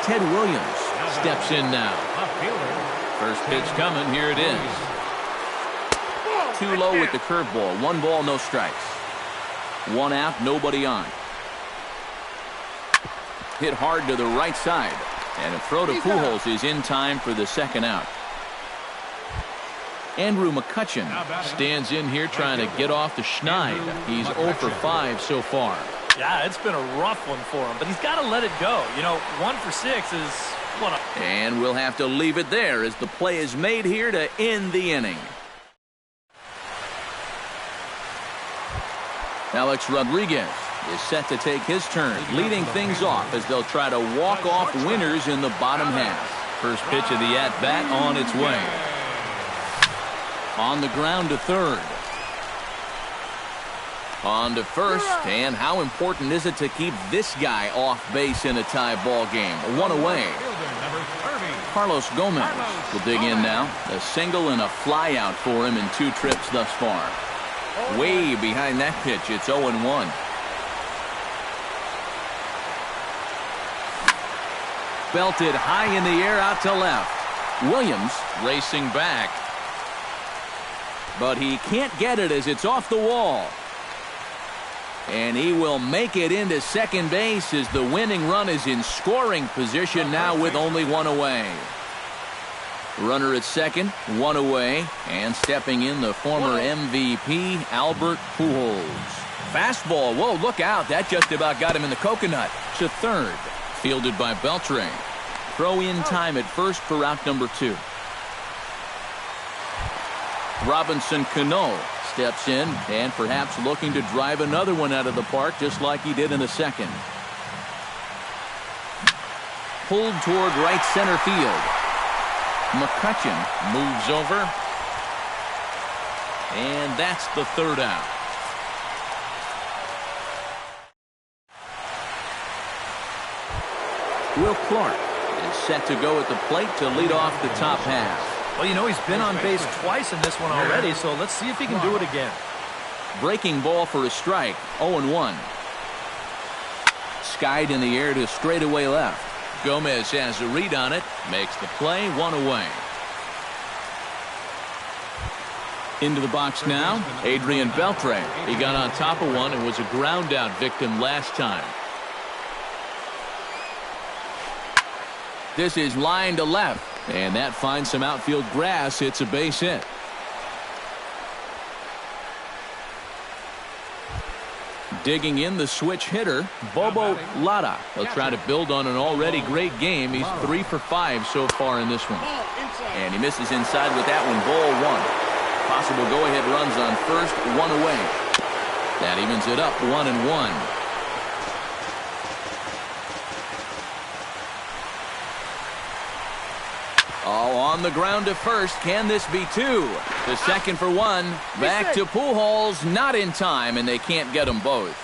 Ted Williams steps in now. First pitch coming. Here it is. Too low with the curveball. 1 ball, no strikes. 1 out, nobody on. Hit hard to the right side. And a throw to Pujols is in time for the 2nd out. Andrew McCutchen stands in here trying to get off the schneid. He's 0 for 5 so far. Yeah, it's been a rough one for him, but he's got to let it go. You know, 1 for 6 is what a... And we'll have to leave it there as the play is made here to end the inning. Alex Rodriguez is set to take his turn, leading things off as they'll try to walk off winners in the bottom half. First pitch of the at-bat on its way. On the ground to third. On to first, and how important is it to keep this guy off base in a tie ball game? 1 away. Carlos Gomez will dig in now. A single and a fly out for him in 2 trips thus far. Way behind that pitch, it's 0-1. Belted high in the air out to left. Williams racing back. But he can't get it as it's off the wall. And he will make it into second base as the winning run is in scoring position now with only 1 away. Runner at second, 1 away, and stepping in the former MVP, Albert Pujols. Fastball, whoa, look out. That just about got him in the coconut. To third, fielded by Beltre. Throw in time at first for out number 2. Robinson Cano steps in and perhaps looking to drive another one out of the park just like he did in the second. Pulled toward right center field. McCutchen moves over. And that's the 3rd out. Will Clark is set to go at the plate to lead off the top half. Well, you know, he's been on base twice in this one already, so let's see if he can do it again. Breaking ball for a strike, 0-1. Skied in the air to straightaway left. Gomez has a read on it, makes the play, 1 away. Into the box now, Adrian Beltre. He got on top of one and was a ground out victim last time. This is line to left. And that finds some outfield grass. It's a base hit. Digging in the switch hitter, Bobo Lada. He'll try to build on an already great game. He's 3 for 5 so far in this one. And he misses inside with that one. Ball 1. Possible go-ahead runs on first, 1 away. That evens it up 1-1. All on the ground to first. Can this be 2? The second for 1. Back to Pujols. Not in time, and they can't get them both.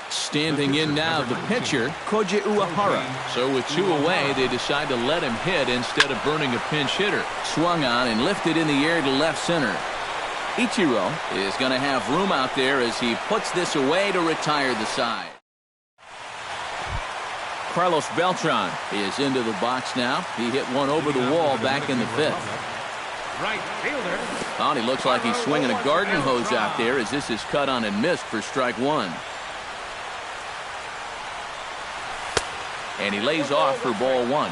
Standing in now the pitcher, Koji Uehara. So with 2 away, they decide to let him hit instead of burning a pinch hitter. Swung on and lifted in the air to left center. Ichiro is going to have room out there as he puts this away to retire the side. Carlos Beltran is into the box now. He hit one over the wall back in the 5th. Right fielder. Oh, and he looks like he's swinging a garden hose out there as this is cut on and missed for strike 1. And he lays off for ball 1.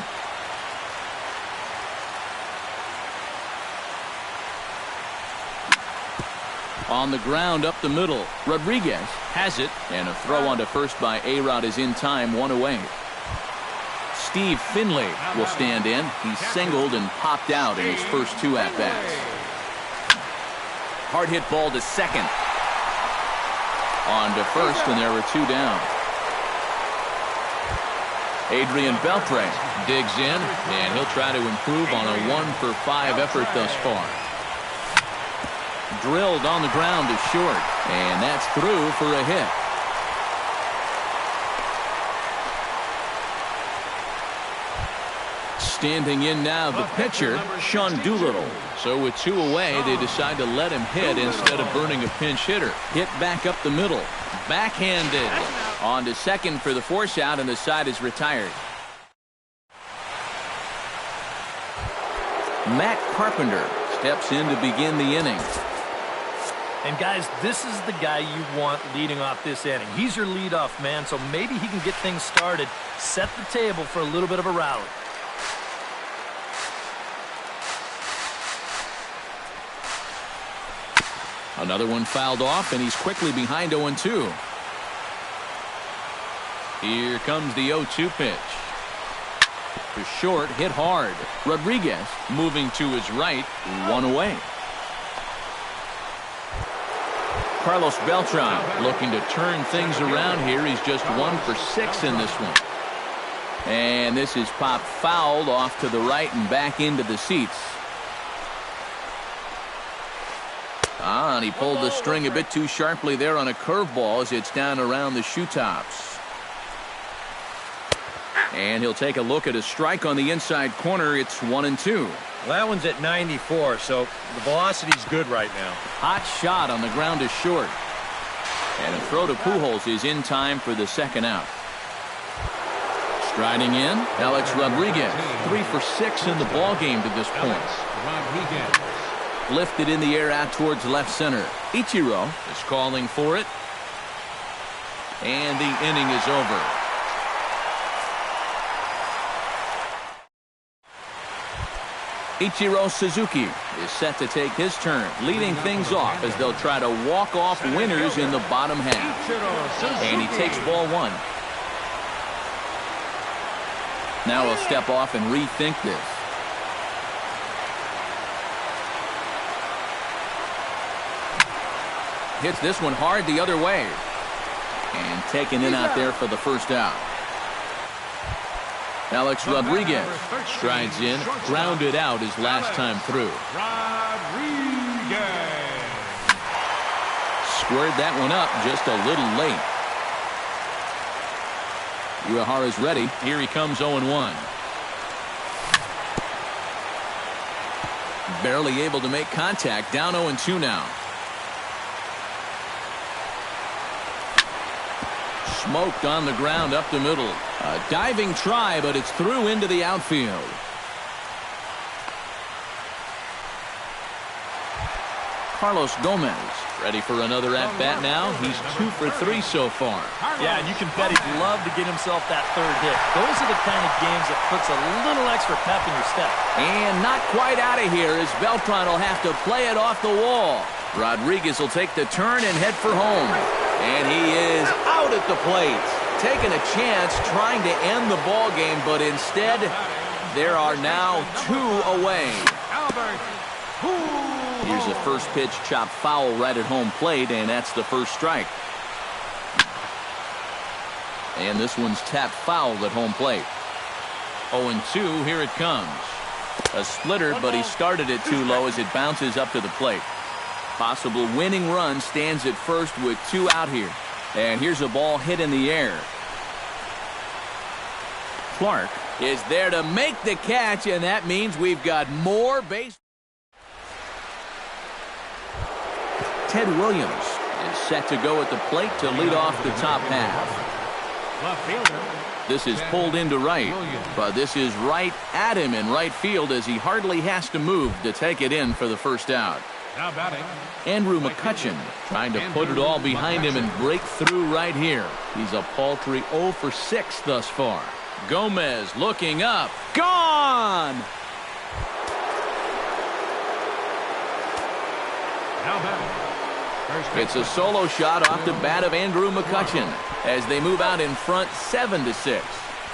On the ground up the middle, Rodriguez has it, and a throw onto first by A-Rod is in time, 1 away. Steve Finley will stand in. He singled and popped out in his first 2 at-bats. Hard hit ball to second. On to first, and there were 2 down. Adrian Beltre digs in, and he'll try to improve on a 1 for 5 effort thus far. Drilled on the ground to short, and that's through for a hit. Standing in now, the pitcher, Sean Doolittle. So with 2 away, they decide to let him hit instead of burning a pinch hitter. Hit back up the middle. Backhanded. On to second for the force out, and the side is retired. Matt Carpenter steps in to begin the inning. And guys, this is the guy you want leading off this inning. He's your leadoff man, so maybe he can get things started, set the table for a little bit of a rally. Another one fouled off, and he's quickly behind 0-2. Here comes the 0-2 pitch. To short, hit hard. Rodriguez moving to his right, 1 away. Carlos Beltran looking to turn things around here. He's just 1 for 6 in this one. And this is popped fouled off to the right and back into the seats. And he pulled the string a bit too sharply there on a curveball as it's down around the shoe tops. And he'll take a look at a strike on the inside corner. It's 1-2. Well, that one's at 94, so the velocity's good right now. Hot shot on the ground is short. And a throw to Pujols is in time for the second out. Striding in, Alex Rodriguez. 3 for 6 in the ballgame to this point. Rodriguez. Lifted in the air out towards left center. Ichiro is calling for it. And the inning is over. Ichiro Suzuki is set to take his turn, leading things off as they'll try to walk off winners in the bottom half. And he takes ball 1. Now he'll step off and rethink this. Hits this one hard the other way. And taken in out there for the first out. Alex Rodriguez strides in, grounded out his last time through. Rodriguez. Squared that one up just a little late. Uehara's ready. Here he comes 0-1. Barely able to make contact. Down 0-2 now. Smoked on the ground up the middle. A diving try, but it's through into the outfield. Carlos Gomez ready for another at-bat now. He's 2 for 3 so far. Yeah, and you can bet he'd love to get himself that third hit. Those are the kind of games that puts a little extra pep in your step. And not quite out of here as Beltran will have to play it off the wall. Rodriguez will take the turn and head for home. And he is out at the plate. Taking a chance, trying to end the ball game, but instead, there are now 2 away. Here's a first pitch chopped foul right at home plate, and that's the first strike. And this one's tapped foul at home plate. 0-2, here it comes. A splitter, but he started it too low as it bounces up to the plate. Possible winning run stands at first with 2 out here. And here's a ball hit in the air. Clark is there to make the catch, and that means we've got more base. Ted Williams is set to go at the plate to lead off the top half. Left fielder. This is pulled into right, but this is right at him in right field as he hardly has to move to take it in for the first out. Now batting. Andrew McCutchen trying to put it all behind him and break through right here. He's a paltry 0 for 6 thus far. Gomez looking up. Gone! Now batting. It's a solo shot off the bat of Andrew McCutchen as they move out in front 7-6.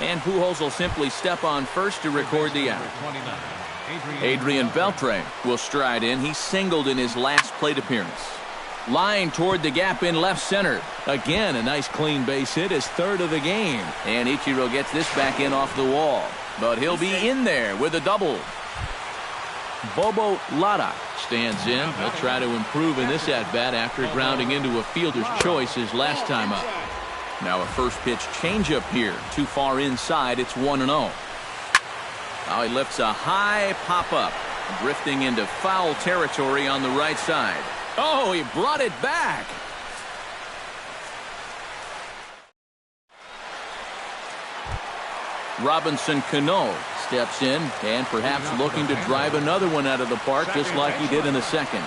And Pujols will simply step on first to record the out. 29. Adrian Beltre will stride in. He singled in his last plate appearance. Line toward the gap in left center. Again, a nice clean base hit, his 3rd of the game. And Ichiro gets this back in off the wall. But he'll be in there with a double. Bobo Lada stands in. He'll try to improve in this at-bat after grounding into a fielder's choice his last time up. Now a first pitch changeup here. Too far inside. It's 1-0. Now he lifts a high pop-up, drifting into foul territory on the right side. Oh, he brought it back. Robinson Cano steps in and perhaps looking to drive another one out of the park just like he did in the second.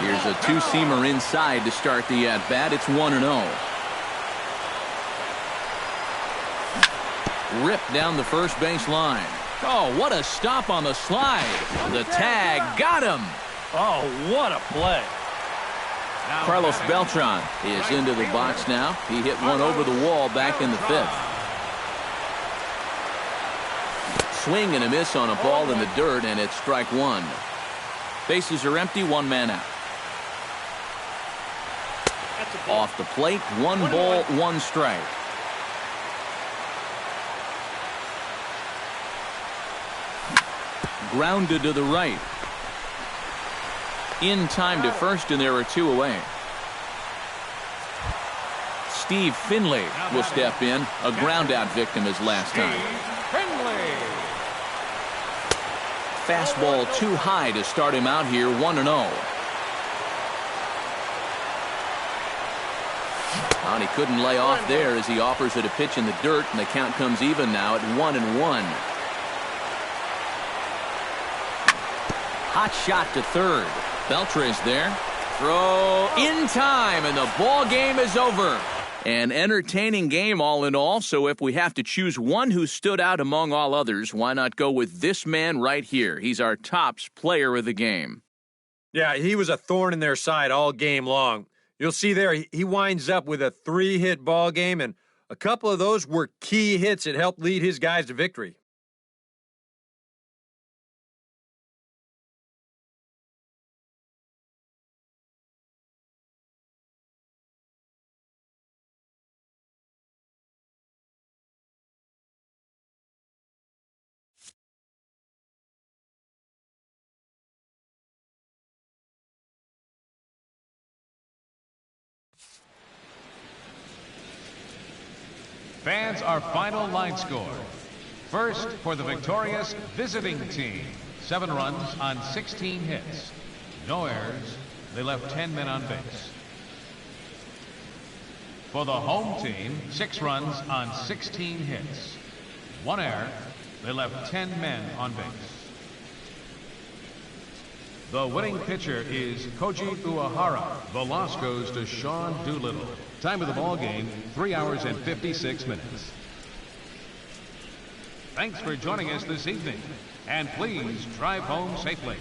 Here's a two-seamer inside to start the at-bat. It's 1-0. Ripped down the first base line. Oh, what a stop on the slide. The tag got him. Oh, what a play. Carlos Beltran is into the box now. He hit one over the wall back in the fifth. Swing and a miss on a ball in the dirt, and it's strike one. Bases are empty, one man out. Off the plate, 1 ball, 1 strike. Grounded to the right. In time to first, and there are 2 away. Steve Finley will step in. A ground-out victim his last time. Fastball too high to start him out here, 1-0. And he couldn't lay off there as he offers it a pitch in the dirt, and the count comes even now at 1-1. Hot shot to third. Beltre's there. Throw in time, and the ball game is over. An entertaining game all in all, so if we have to choose one who stood out among all others, why not go with this man right here? He's our tops player of the game. Yeah, he was a thorn in their side all game long. You'll see there, he winds up with a 3-hit ball game, and a couple of those were key hits that helped lead his guys to victory. Fans, our final line score. First, for the victorious visiting team, 7 runs on 16 hits. No errors. They left 10 men on base. For the home team, 6 runs on 16 hits. 1 error. They left 10 men on base. The winning pitcher is Koji Uehara. The loss goes to Sean Doolittle. Time of the ball game, 3 hours and 56 minutes. Thanks for joining us this evening, and please drive home safely.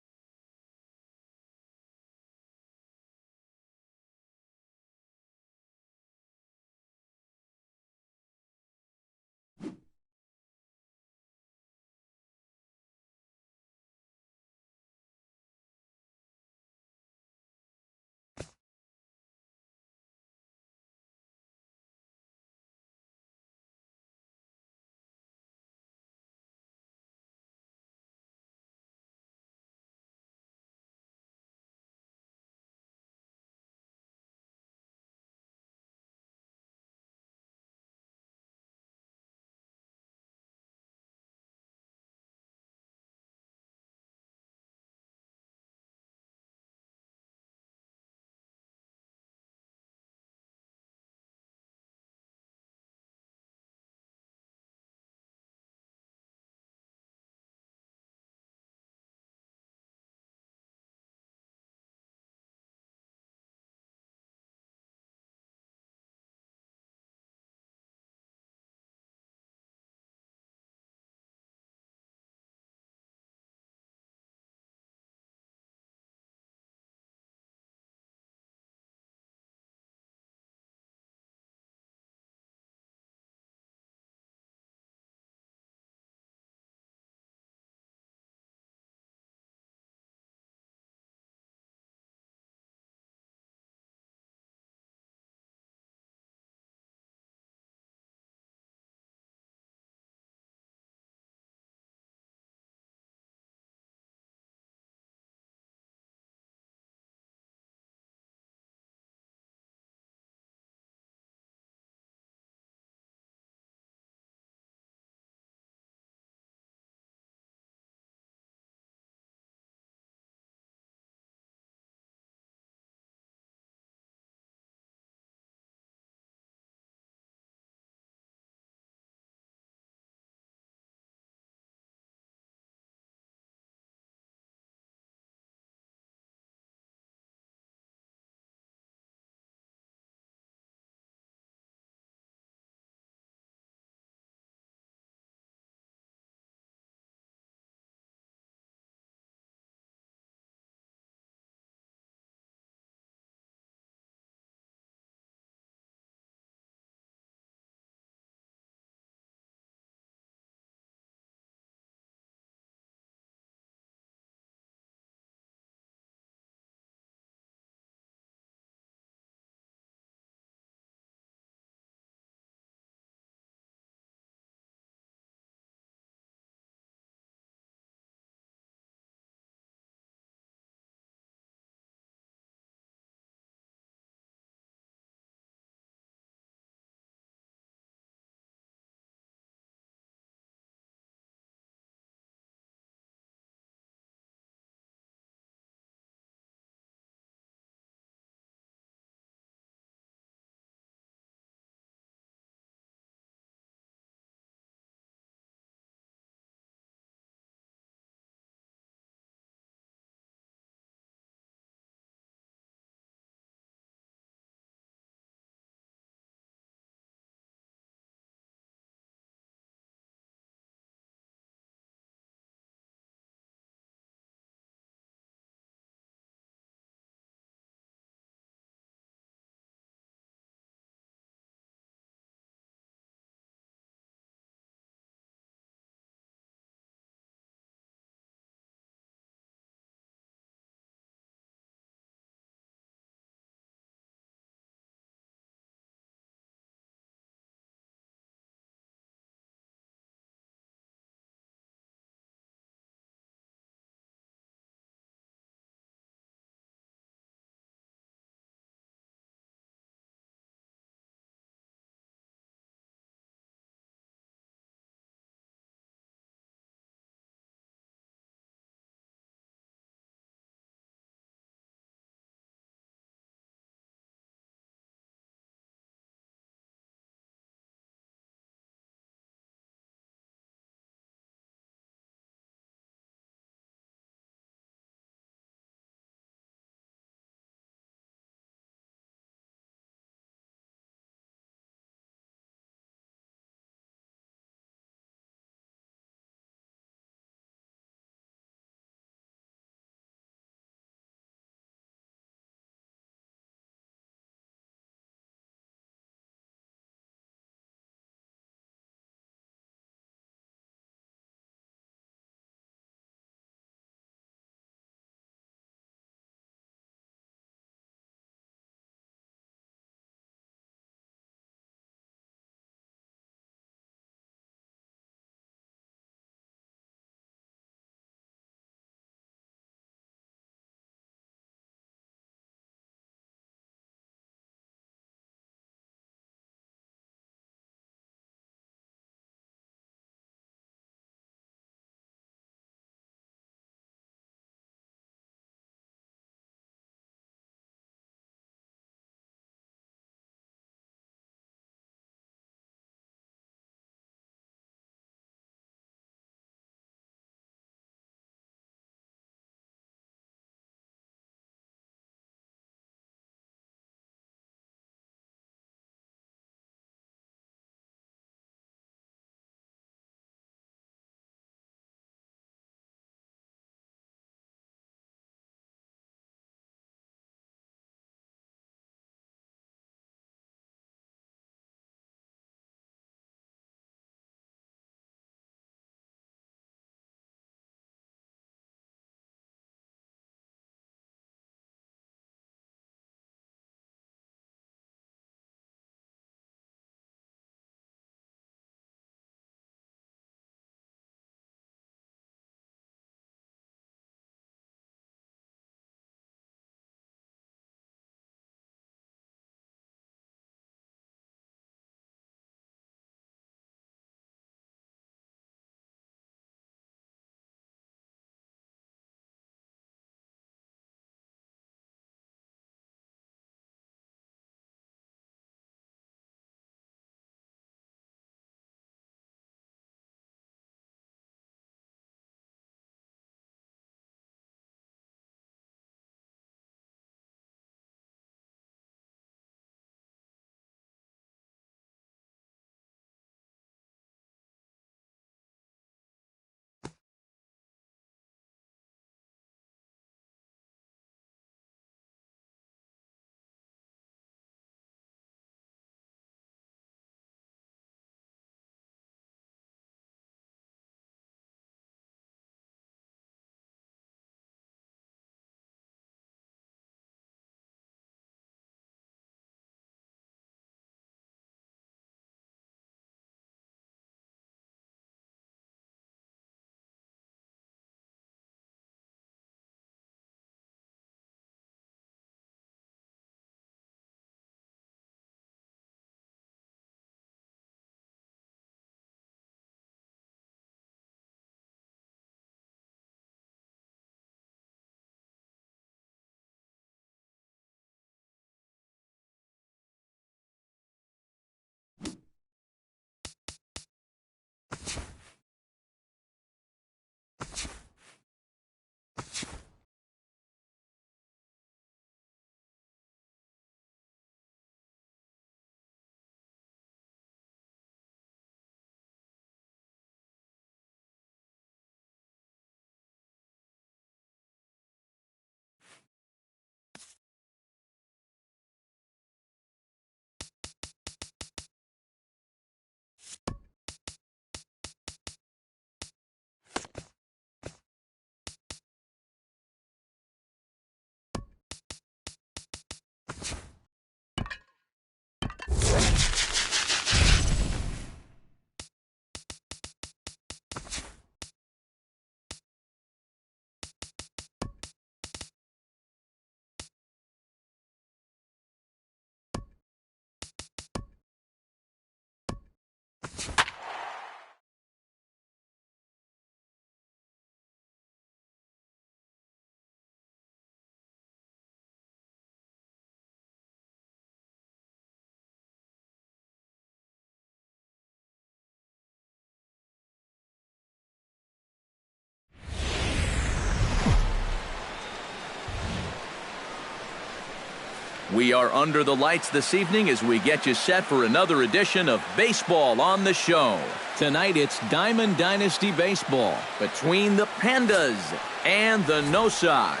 We are under the lights this evening as we get you set for another edition of Baseball on the Show. Tonight it's Diamond Dynasty Baseball between the Pandas and the No Sox.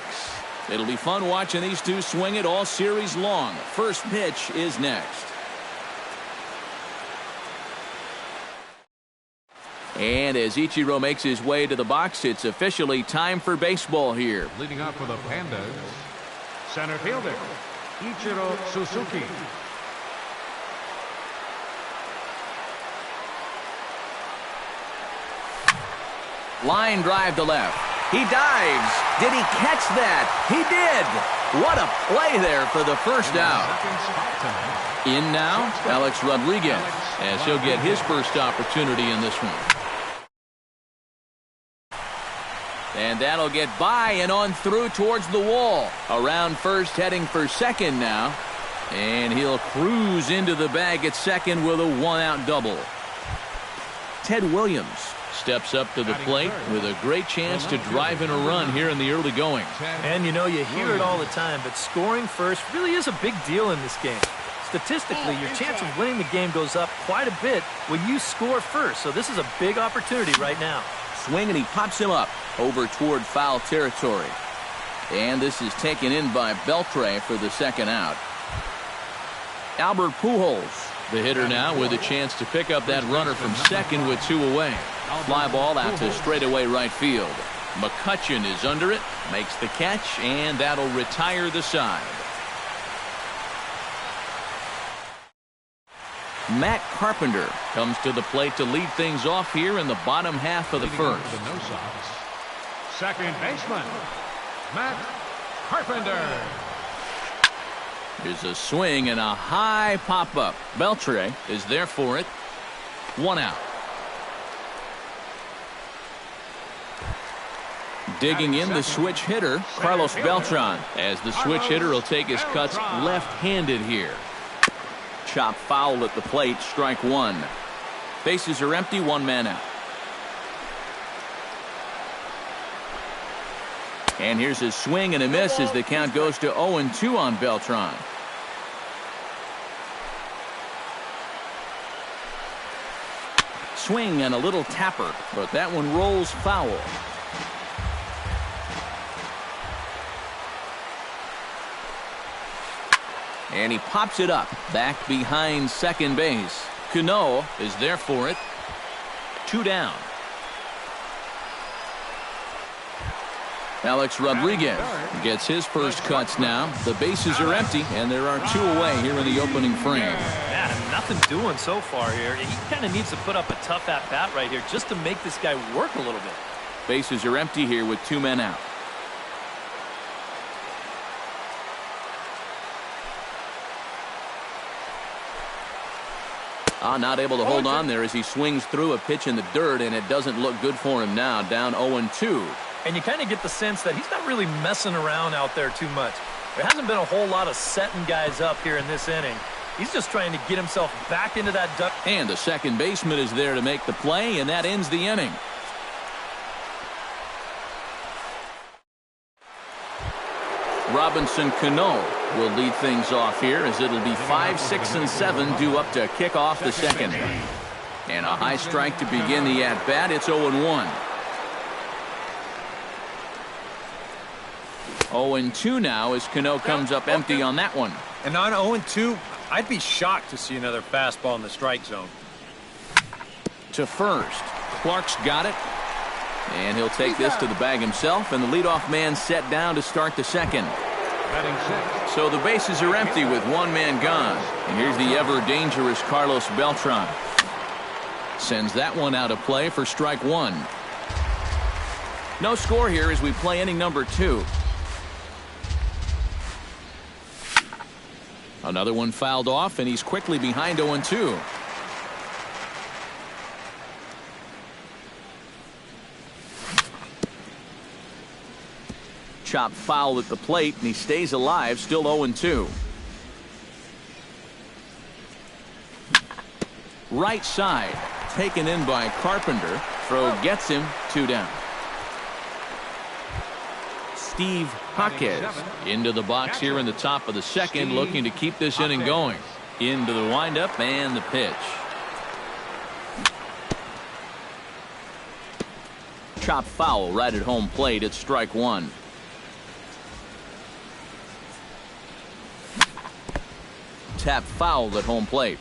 It'll be fun watching these two swing it all series long. First pitch is next. And as Ichiro makes his way to the box, it's officially time for baseball here. Leading off for the Pandas, center fielder, Ichiro Suzuki. Line drive to left. He dives. Did he catch that? He did. What a play there for the first out. In now, Alex Rodriguez, as he'll get his first opportunity in this one. And that'll get by and on through towards the wall. Around first, heading for second now. And he'll cruise into the bag at second with a one-out double. Ted Williams steps up to the plate with a great chance to drive in a run here in the early going. And you know, you hear it all the time, but scoring first really is a big deal in this game. Statistically, your chance of winning the game goes up quite a bit when you score first. So this is a big opportunity right now. Swing, and he pops him up over toward foul territory. And this is taken in by Beltre for the second out. Albert Pujols, the hitter now, with a chance to pick up that runner from second with two away. Fly ball out to straightaway right field. McCutchen is under it, makes the catch, and that'll retire the side. Matt Carpenter comes to the plate to lead things off here in the bottom half of the first. The No Sox, second baseman, Matt Carpenter. Here's a swing and a high pop-up. Beltre is there for it. One out. Digging in the switch hitter, Carlos Beltran, as the switch hitter will take his cuts left-handed here. Chop foul at the plate, strike one. Bases are empty, one man out. And here's his swing and a miss as the count goes to 0-2 on Beltran. Swing and a little tapper, but that one rolls foul. And he pops it up back behind second base. Cano is there for it. Two down. Alex Rodriguez gets his first cuts now. The bases are empty, and there are two away here in the opening frame. Yeah, nothing doing so far here. He kind of needs to put up a tough at-bat right here just to make this guy work a little bit. Bases are empty here with two men out. Not able to hold on there as he swings through a pitch in the dirt, and it doesn't look good for him now, down 0-2. And you kind of get the sense that he's not really messing around out there too much. There hasn't been a whole lot of setting guys up here in this inning. He's just trying to get himself back into that duck. And the second baseman is there to make the play, and that ends the inning. Robinson Cano will lead things off here as it'll be 5, 6, and 7 due up to kick off the second. And a high strike to begin the at-bat. It's 0-1. 0-2 now as Cano comes up empty on that one. And on 0-2, I'd be shocked to see another fastball in the strike zone. To first. Clark's got it. And he'll take this to the bag himself, and the leadoff man set down to start the second. So the bases are empty with one man gone. And here's the ever-dangerous Carlos Beltran. Sends that one out of play for strike one. No score here as we play inning number 2. Another one fouled off, and he's quickly behind 0-2. Chop foul at the plate, and he stays alive, still 0-2. Right side, taken in by Carpenter. Throw gets him, 2 down. Steve Jaquez into the box here in the top of the second, looking to keep this inning going. Into the windup and the pitch. Chop foul right at home plate. It's strike one. Tap foul at home plate.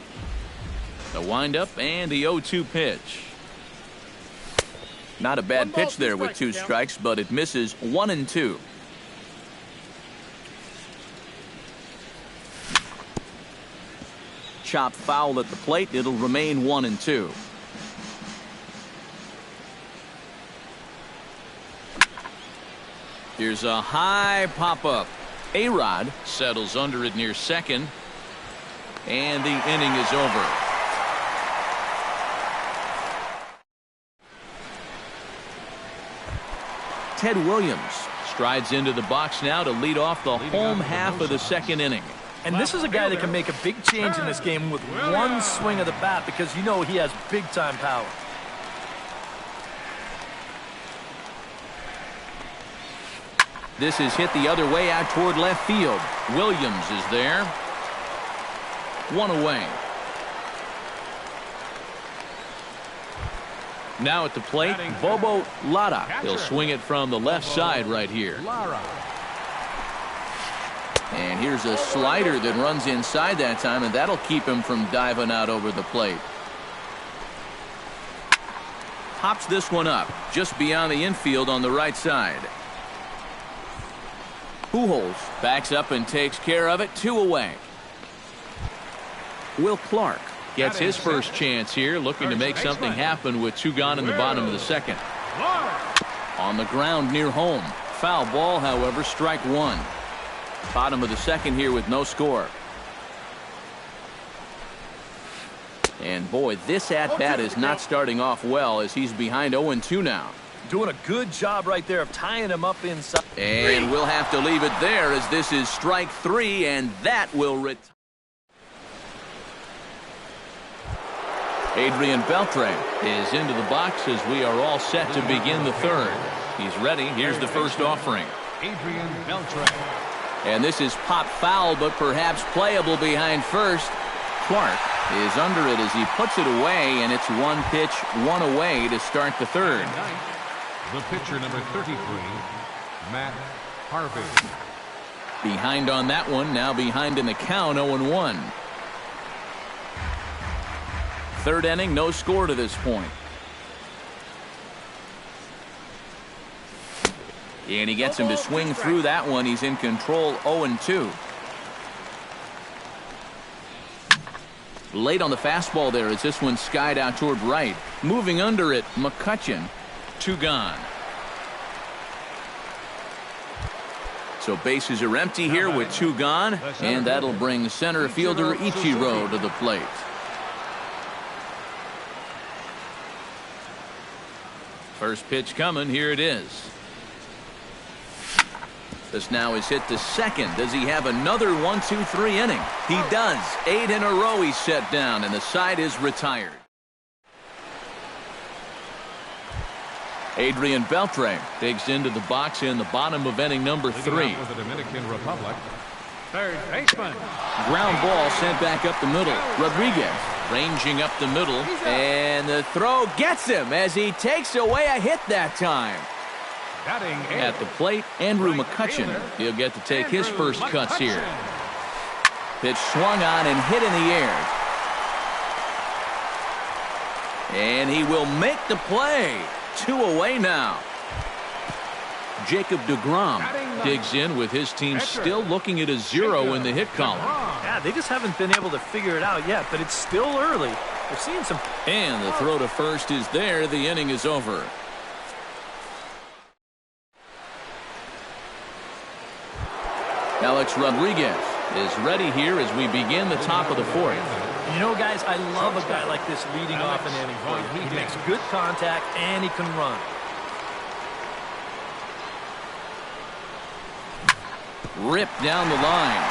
The windup and the 0-2 pitch. Not a bad pitch there with 2 strikes, but it misses 1-2. Chop foul at the plate. It'll remain 1-2. Here's a high pop-up. A-Rod settles under it near second. And the inning is over. Ted Williams strides into the box now to lead off the home half of the second inning. And this is a guy that can make a big change in this game with one swing of the bat, because you know he has big-time power. This is hit the other way out toward left field. Williams is there. 1 away. Now at the plate, Bobo Lara. He'll swing it from the left side right here. And here's a slider that runs inside that time, and that'll keep him from diving out over the plate. Pops this one up just beyond the infield on the right side. Pujols backs up and takes care of it. 2 away. Will Clark gets his first chance here, looking to make something happen with 2 gone in the bottom of the second. On the ground near home. Foul ball, however, strike 1. Bottom of the second here with no score. And boy, this at-bat is not starting off well, as he's behind 0-2 now. Doing a good job right there of tying him up inside. And we'll have to leave it there, as this is strike 3, and that will retire. Adrian Beltre is into the box as we are all set to begin the third. He's ready. Here's the first offering. Adrian Beltre. And this is pop foul, but perhaps playable behind first. Clark is under it as he puts it away, and it's 1 pitch, 1 away to start the third. The pitcher, number 33, Matt Harvey. Behind on that one, now behind in the count, 0-1. Third inning, no score to this point. And he gets him to swing through that one. He's in control, 0-2. Late on the fastball there as this one skied out toward right. Moving under it, McCutchen. 2 gone. So bases are empty here with 2 gone, and that'll bring center fielder Ichiro to the plate. First pitch coming. Here it is. This now is hit to second. Does he have another 1-2-3 inning? He does. 8 in a row he's set down, and the side is retired. Adrian Beltre digs into the box in the bottom of inning number 3. For the Dominican Republic, third baseman. Ground ball sent back up the middle. Rodriguez ranging up the middle, and the throw gets him as he takes away a hit that time. At the plate, Andrew McCutchen. He'll get to take his first cuts here. Pitch swung on and hit in the air. And he will make the play. 2 away now. Jacob deGrom digs in with his team still looking at a 0 in the hit column. Yeah, they just haven't been able to figure it out yet, but it's still early. We're seeing some. And the throw to first is there. The inning is over. Alex Rodriguez is ready here as we begin the top of the 4th. You know, guys, I love a guy like this leading off an inning for you. He makes good contact, and he can run. Ripped down the line.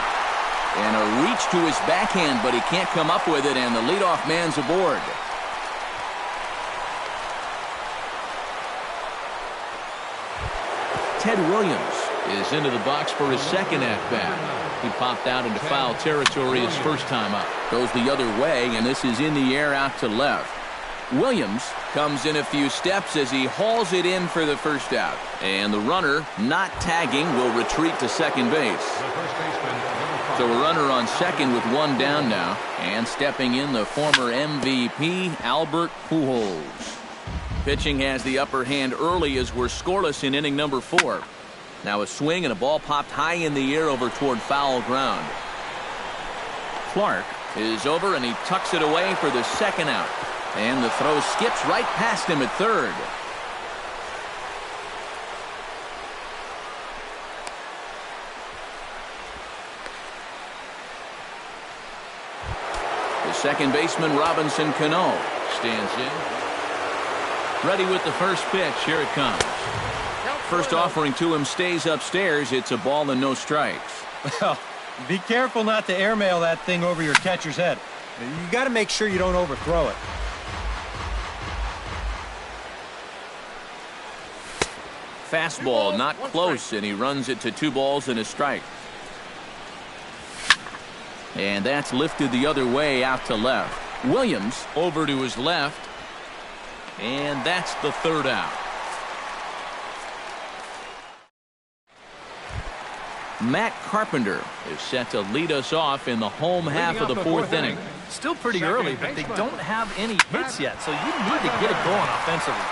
And a reach to his backhand, but he can't come up with it, and the leadoff man's aboard. Ted Williams is into the box for his second at-bat. He popped out into foul territory his first time up. Goes the other way, and this is in the air out to left. Williams comes in a few steps as he hauls it in for the first out. And the runner, not tagging, will retreat to second base. So a runner on second with one down now. And stepping in, the former MVP, Albert Pujols. Pitching has the upper hand early as we're scoreless in inning number 4. Now a swing and a ball popped high in the air over toward foul ground. Clark is over and he tucks it away for the second out. And the throw skips right past him at third. The second baseman, Robinson Cano, stands in. Ready with the first pitch. Here it comes. First offering to him stays upstairs. It's a ball and no strikes. Well, be careful not to airmail that thing over your catcher's head. You got to make sure you don't overthrow it. Fastball not close, and he runs it to 2 balls and a strike. And that's lifted the other way out to left. Williams over to his left. And that's the third out. Matt Carpenter is set to lead us off in the home half of the fourth inning. Still pretty early, but they don't have any hits yet, so you need to get it going offensively.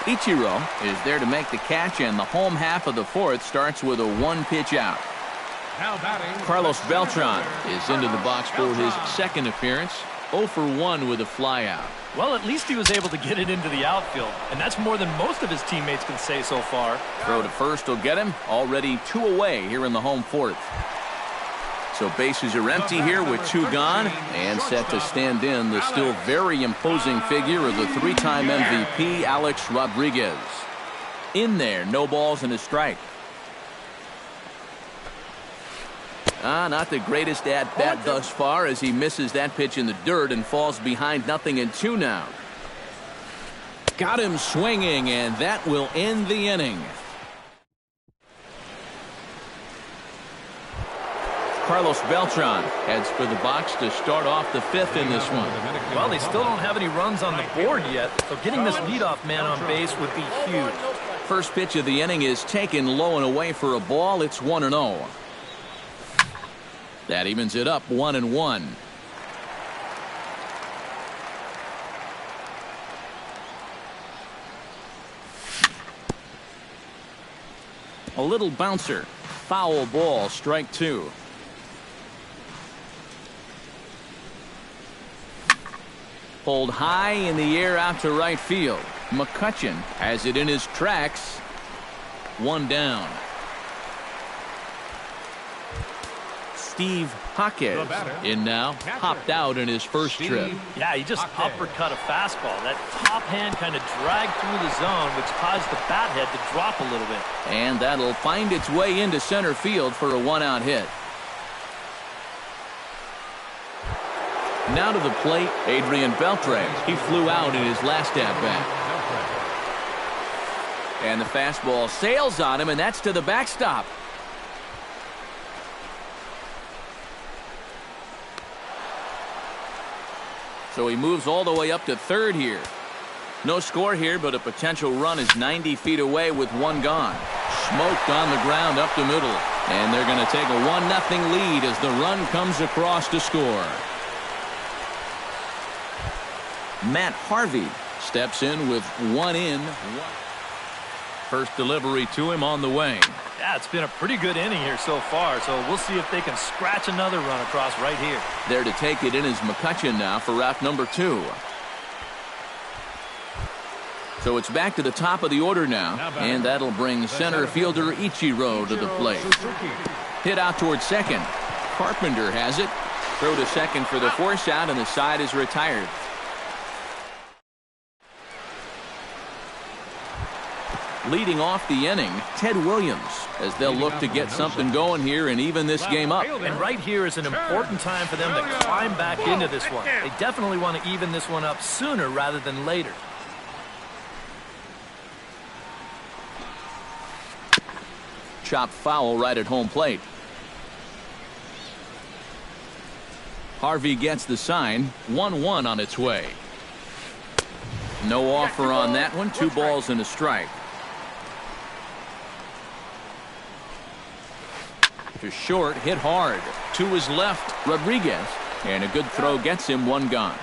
Ichiro is there to make the catch, and the home half of the fourth starts with a 1-pitch out. Carlos Beltran is into the box for his second appearance. 0 for 1 with a flyout. Well, at least he was able to get it into the outfield, and that's more than most of his teammates can say so far. Throw to first will get him. Already 2 away here in the home fourth. So bases are empty here with 2 gone, and set to stand in the still very imposing figure of the 3-time MVP, Alex Rodriguez. In there, no balls and a strike. Not the greatest at-bat thus far as he misses that pitch in the dirt and falls behind 0-2 now. Got him swinging, and that will end the inning. Carlos Beltran heads for the box to start off the 5th in this one. Well, they still don't have any runs on the board yet, so getting this leadoff man on base would be huge. First pitch of the inning is taken low and away for a ball. It's 1-0. That evens it up 1-1. A little bouncer. Foul ball, strike 2. Pulled high in the air out to right field. McCutchen has it in his tracks. 1 down. Steve Hawkes in now. Popped out in his first trip. Yeah, he just uppercut a fastball. That top hand kind of dragged through the zone, which caused the bat head to drop a little bit. And that'll find its way into center field for a 1-out hit. Now to the plate, Adrian Beltre. He flew out in his last at-bat. And the fastball sails on him, and that's to the backstop. So he moves all the way up to third here. No score here, but a potential run is 90 feet away with 1 gone. Smoked on the ground up the middle. And they're going to take a 1-0 lead as the run comes across to score. Matt Harvey steps in with 1 in. First delivery to him on the way. Yeah, it's been a pretty good inning here so far, so we'll see if they can scratch another run across right here. There to take it in is McCutchen now for route number 2. So it's back to the top of the order now, and that'll bring center fielder Ichiro to the plate. Hit out towards second. Carpenter has it. Throw to second for the force out, and the side is retired. Leading off the inning, Ted Williams, as they'll look to get something going here and even this game up. And right here is an important time for them to climb back into this one. They definitely want to even this one up sooner rather than later. chop foul right at home plate. Harvey gets the sign. 1-1 on its way. No offer on that one. 2 balls and a strike. To short, hit hard. To his left, Rodriguez. And a good throw gets him 1 gone.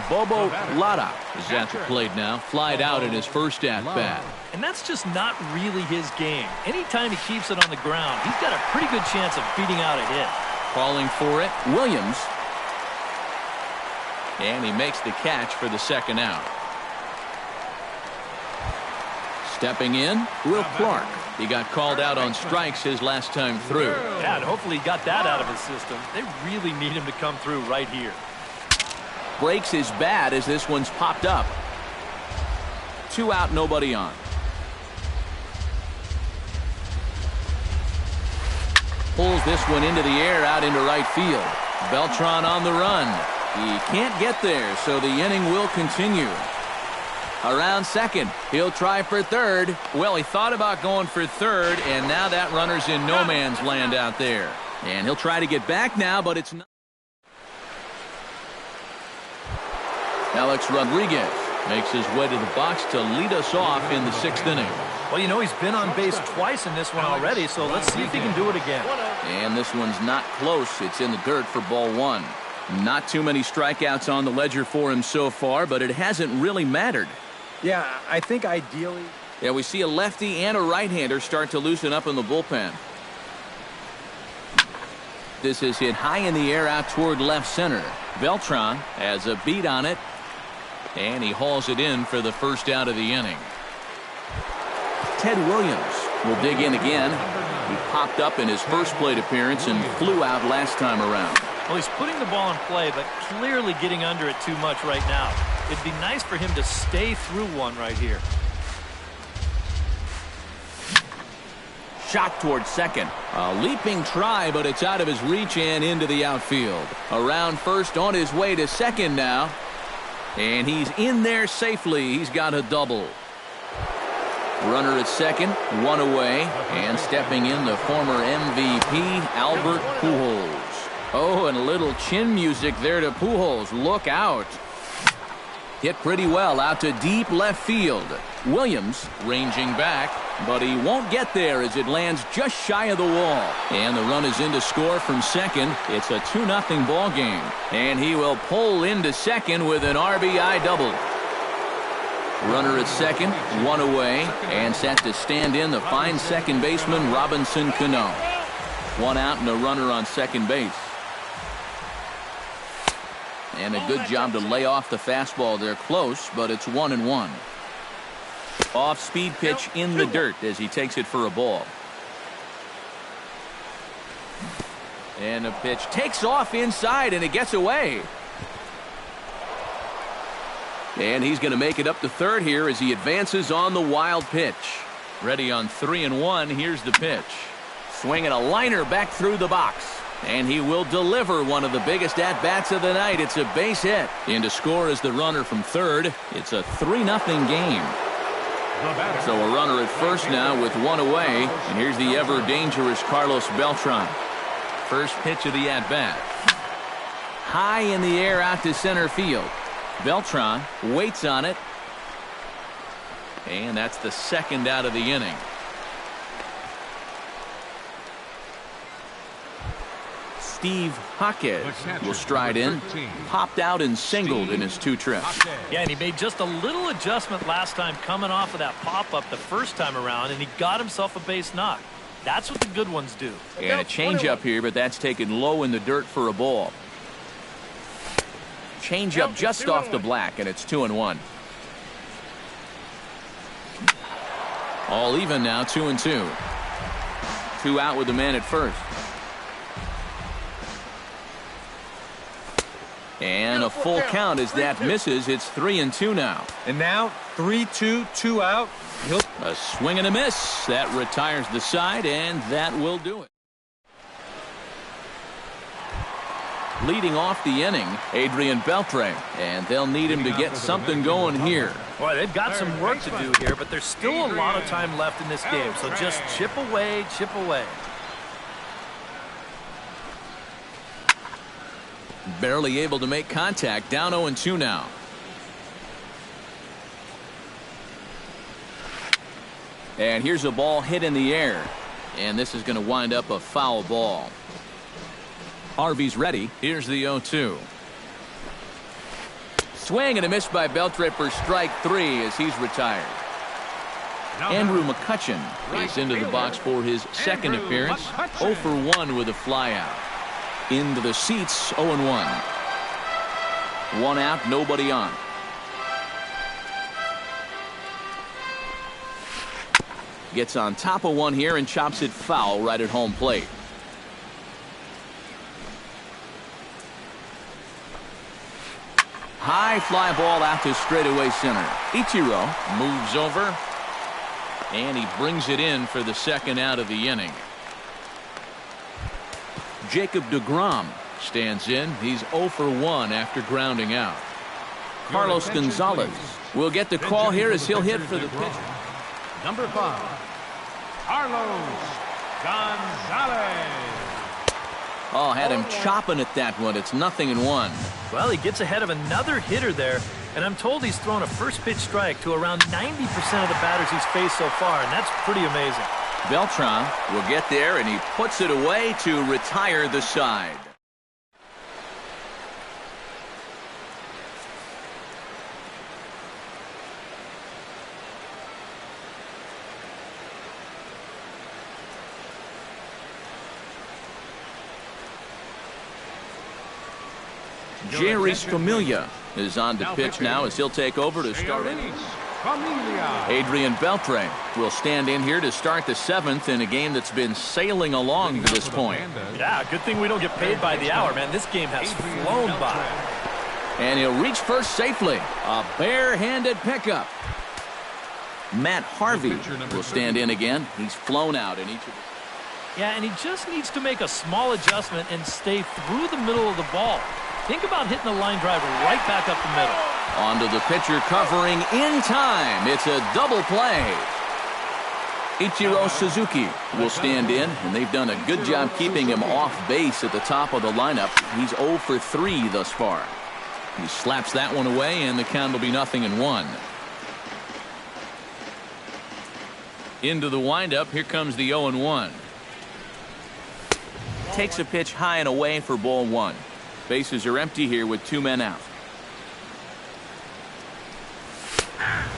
Bobo Lada is at the plate now. Flied out in his first at-bat. And that's just not really his game. Anytime he keeps it on the ground, he's got a pretty good chance of beating out a hit. Calling for it, Williams. And he makes the catch for the second out. Stepping in, Will Clark. He got called out on strikes his last time through. Yeah, and hopefully he got that out of his system. They really need him to come through right here. Breaks his bat as this one's popped up. 2 out, nobody on. Pulls this one into the air out into right field. Beltran on the run. He can't get there, so the inning will continue. Around second, he'll try for third. Well, he thought about going for third, and now that runner's in no man's land out there. And he'll try to get back now, but it's not. Alex Rodriguez makes his way to the box to lead us off in the 6th inning. Well, you know, he's been on base twice in this one already, so let's see if he can do it again. And this one's not close. It's in the dirt for ball 1. Not too many strikeouts on the ledger for him so far, but it hasn't really mattered. Yeah, I think ideally. Yeah, we see a lefty and a right-hander start to loosen up in the bullpen. This is hit high in the air out toward left center. Beltran has a beat on it, and he hauls it in for the first out of the inning. Ted Williams will dig in again. He popped up in his first plate appearance and flew out last time around. Well, he's putting the ball in play, but clearly getting under it too much right now. It'd be nice for him to stay through one right here. Shot towards second. A leaping try, but it's out of his reach and into the outfield. Around first, on his way to second now. And he's in there safely. He's got a double. Runner at second, 1 away. And stepping in, the former MVP, Albert Pujols. Oh, and a little chin music there to Pujols. Look out. Hit pretty well out to deep left field. Williams ranging back, but he won't get there as it lands just shy of the wall. And the run is in to score from second. It's a 2-0 ball game. And he will pull into second with an RBI double. Runner at second, 1 away, and set to stand in the fine second baseman Robinson Cano. 1 out and a runner on second base. And a good job to lay off the fastball there close, but it's 1-1. Off-speed pitch in the dirt as he takes it for a ball. And a pitch takes off inside, and it gets away. And he's going to make it up to third here as he advances on the wild pitch. Ready on 3-1. Here's the pitch. Swinging a liner back through the box. And he will deliver one of the biggest at-bats of the night. It's a base hit. In to score is the runner from third. It's a 3-0 game. So a runner at first now with 1 away. And here's the ever-dangerous Carlos Beltran. First pitch of the at-bat. High in the air out to center field. Beltran waits on it. And that's the second out of the inning. Steve Jaquez will stride in. Popped out and singled in his 2 trips. Yeah, and he made just a little adjustment last time coming off of that pop-up the first time around, and he got himself a base knock. That's what the good ones do. And a changeup here, but that's taken low in the dirt for a ball. Changeup just off the black, and it's 2-1. All even now, 2-2. 2 out with the man at first. And a full count as that misses. It's 3-2 now. And now 3-2, 2 out. A swing and a miss. That retires the side, and that will do it. Leading off the inning, Adrian Beltre, and they'll need him to get something going here. Boy, they've got some work to do here, but there's still a lot of time left in this game, so just chip away, chip away. Barely able to make contact, down 0-2 now. And here's a ball hit in the air, and this is going to wind up a foul ball. Harvey's ready. Here's the 0-2. Swing and a miss by Beltre for strike 3 as he's retired. Andrew McCutcheon is into the box for his second appearance. 0 for 1 with a flyout. Into the seats, 0-1. 1 out, nobody on. Gets on top of one here and chops it foul right at home plate. High fly ball out to straightaway center. Ichiro moves over, and he brings it in for the second out of the inning. Jacob deGrom stands in. He's 0 for 1 after grounding out. Carlos Gonzalez will get the call here as he'll hit for the pitcher. Number 5, Carlos Gonzalez. Oh, had him chopping at that one. It's 0-1. Well, he gets ahead of another hitter there, and I'm told he's thrown a first pitch strike to around 90% of the batters he's faced so far, and that's pretty amazing. Beltran will get there, and he puts it away to retire the side. Jerry Familia is on to pitch now as he'll take over to start it. Adrian Beltre will stand in here to start the 7th in a game that's been sailing along to this point. Yeah, good thing we don't get paid by the hour, man. This game has flown by. And he'll reach first safely. A bare-handed pickup. Matt Harvey will stand in again. He's flown out in each of the... Yeah, and he just needs to make a small adjustment and stay through the middle of the ball. Think about hitting a line drive right back up the middle. Onto the pitcher covering in time. It's a double play. Ichiro Suzuki will stand in, and they've done a good job keeping him off base at the top of the lineup. He's 0 for 3 thus far. He slaps that one away, and the count will be 0-1. Into the windup, here comes the 0-1. Takes a pitch high and away for ball 1. Bases are empty here with 2 men out.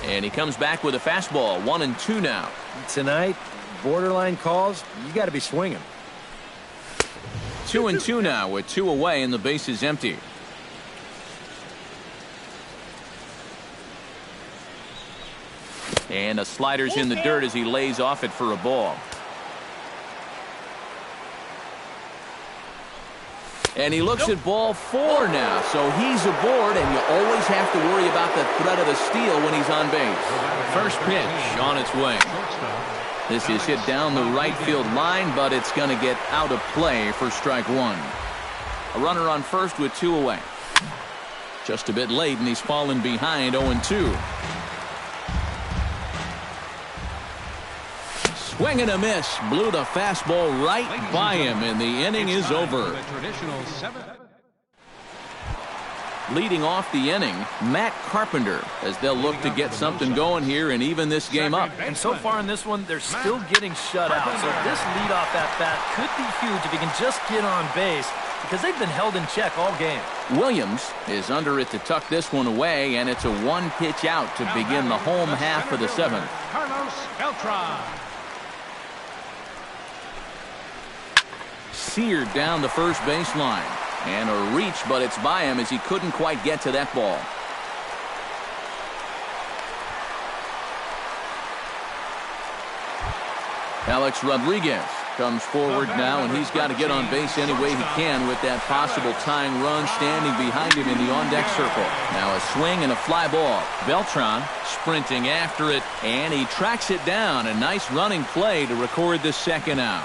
And he comes back with a fastball. 1-2 now. Tonight, borderline calls, you got to be swinging. 2-2 now with 2 away and the base is empty. And a slider's in the dirt as he lays off it for a ball. And he looks at ball 4 now, so he's aboard, and you always have to worry about the threat of a steal when he's on base. First pitch on its way. This is hit down the right field line, but it's going to get out of play for strike 1. A runner on first with 2 away. Just a bit late, and he's fallen behind 0-2. Swing and a miss. Blew the fastball right by him, and the inning is over. Leading off the inning, Matt Carpenter, as they'll look to get something going here and even this game up. And so far in this one, they're still getting shut out. So this leadoff at-bat could be huge if he can just get on base, because they've been held in check all game. Williams is under it to tuck this one away, and it's a 1-pitch out to begin the home half of the 7th. Carlos Beltran. Seared down the first baseline. And a reach, but it's by him as he couldn't quite get to that ball. Alex Rodriguez comes forward now, and he's got to get on base any way he can with that possible tying run standing behind him in the on-deck circle. Now a swing and a fly ball. Beltran sprinting after it, and he tracks it down. A nice running play to record the second out.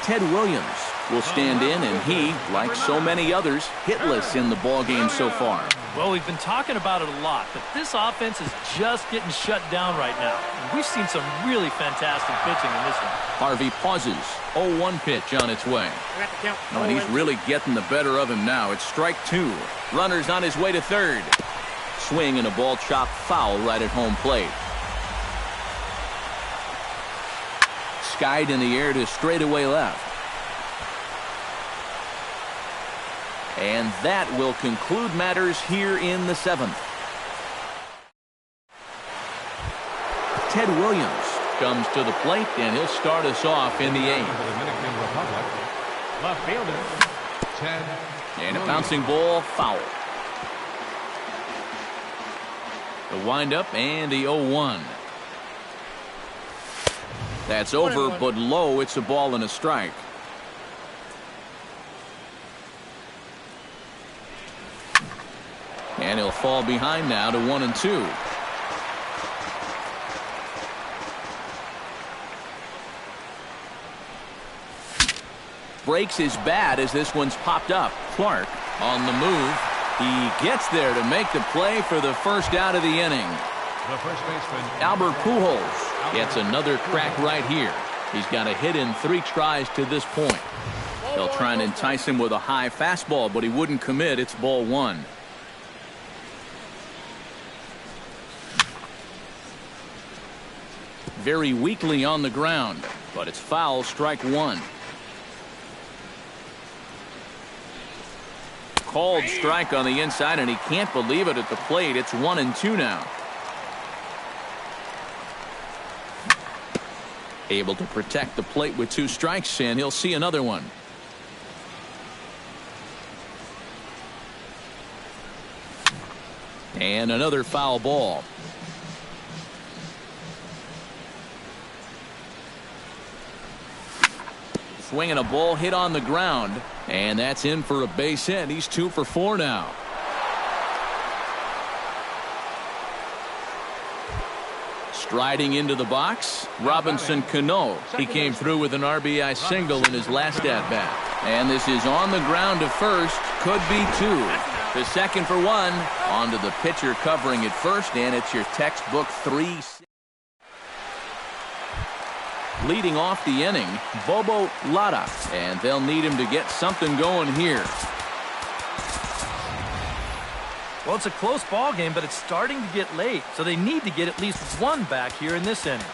Ted Williams will stand in, and he, like so many others, hitless in the ballgame so far. Well, we've been talking about it a lot, but this offense is just getting shut down right now. And we've seen some really fantastic pitching in this one. Harvey pauses. 0-1 pitch on its way. Oh, and he's really getting the better of him now. It's strike two. Runner's on his way to third. Swing and a ball chopped foul right at home plate. Skied in the air to straightaway left. And that will conclude matters here in the seventh. Ted Williams comes to the plate, and he'll start us off in the eighth. The Dominican Republic, left fielder, Ted And a bouncing ball, foul. The windup and the 0-1. That's over, but low. It's a ball and a strike. And he'll fall behind now to 1-2. Breaks his bat as this one's popped up. Clark on the move. He gets there to make the play for the first out of the inning. the first baseman, Albert Pujols gets another crack right here. He's got a hit in 3 tries to this point. They'll try and entice him with a high fastball, but he wouldn't commit. It's ball 1. Very weakly on the ground, but it's foul, strike 1. Called strike on the inside, and he can't believe it at the plate. It's 1-2 now. Able to protect the plate with 2 strikes, and he'll see another one. And another foul ball. Swinging a ball hit on the ground, and that's in for a base hit. He's 2 for 4 now. Striding into the box, Robinson Cano. He came through with an RBI single in his last at-bat. And this is on the ground to first. Could be 2. To second for 1. On to the pitcher covering at first, and it's your textbook 3. Leading off the inning, Bobo Lara, and they'll need him to get something going here. Well, it's a close ball game, but it's starting to get late, so they need to get at least 1 back here in this inning.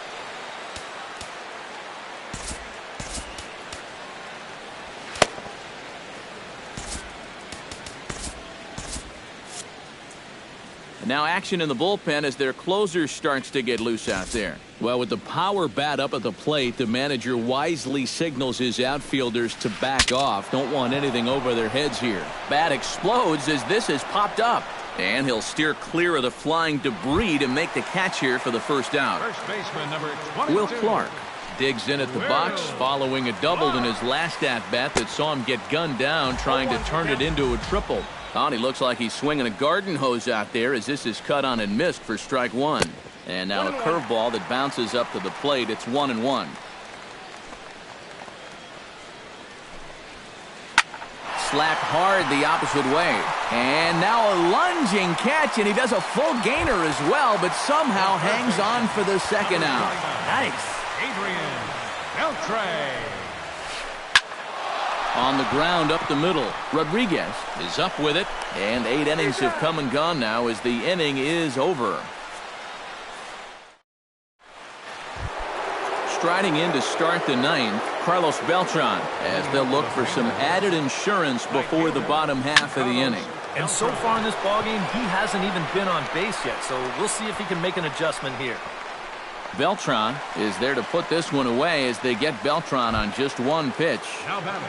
Now action in the bullpen as their closer starts to get loose out there. Well, with the power bat up at the plate, the manager wisely signals his outfielders to back off. Don't want anything over their heads here. Bat explodes as this has popped up. And he'll steer clear of the flying debris to make the catch here for the first out. first baseman number 22. Will Clark digs in at the box following a double in his last at-bat that saw him get gunned down trying to turn it into a triple. Oh, he looks like he's swinging a garden hose out there as this is cut on and missed for strike 1. And now a curveball that bounces up to the plate. It's 1-1. Slapped hard the opposite way. And now a lunging catch, and he does a full gainer as well, but somehow hangs on for the second out. Nice. Adrian Beltre. On the ground up the middle, Rodriguez is up with it, and 8 innings have come and gone now as the inning is over. Striding in to start the 9th, Carlos Beltran, as they'll look for some added insurance before the bottom half of the inning. And so far in this ballgame, he hasn't even been on base yet, so we'll see if he can make an adjustment here. Beltran is there to put this one away as they get Beltran on just 1 pitch. Now batting.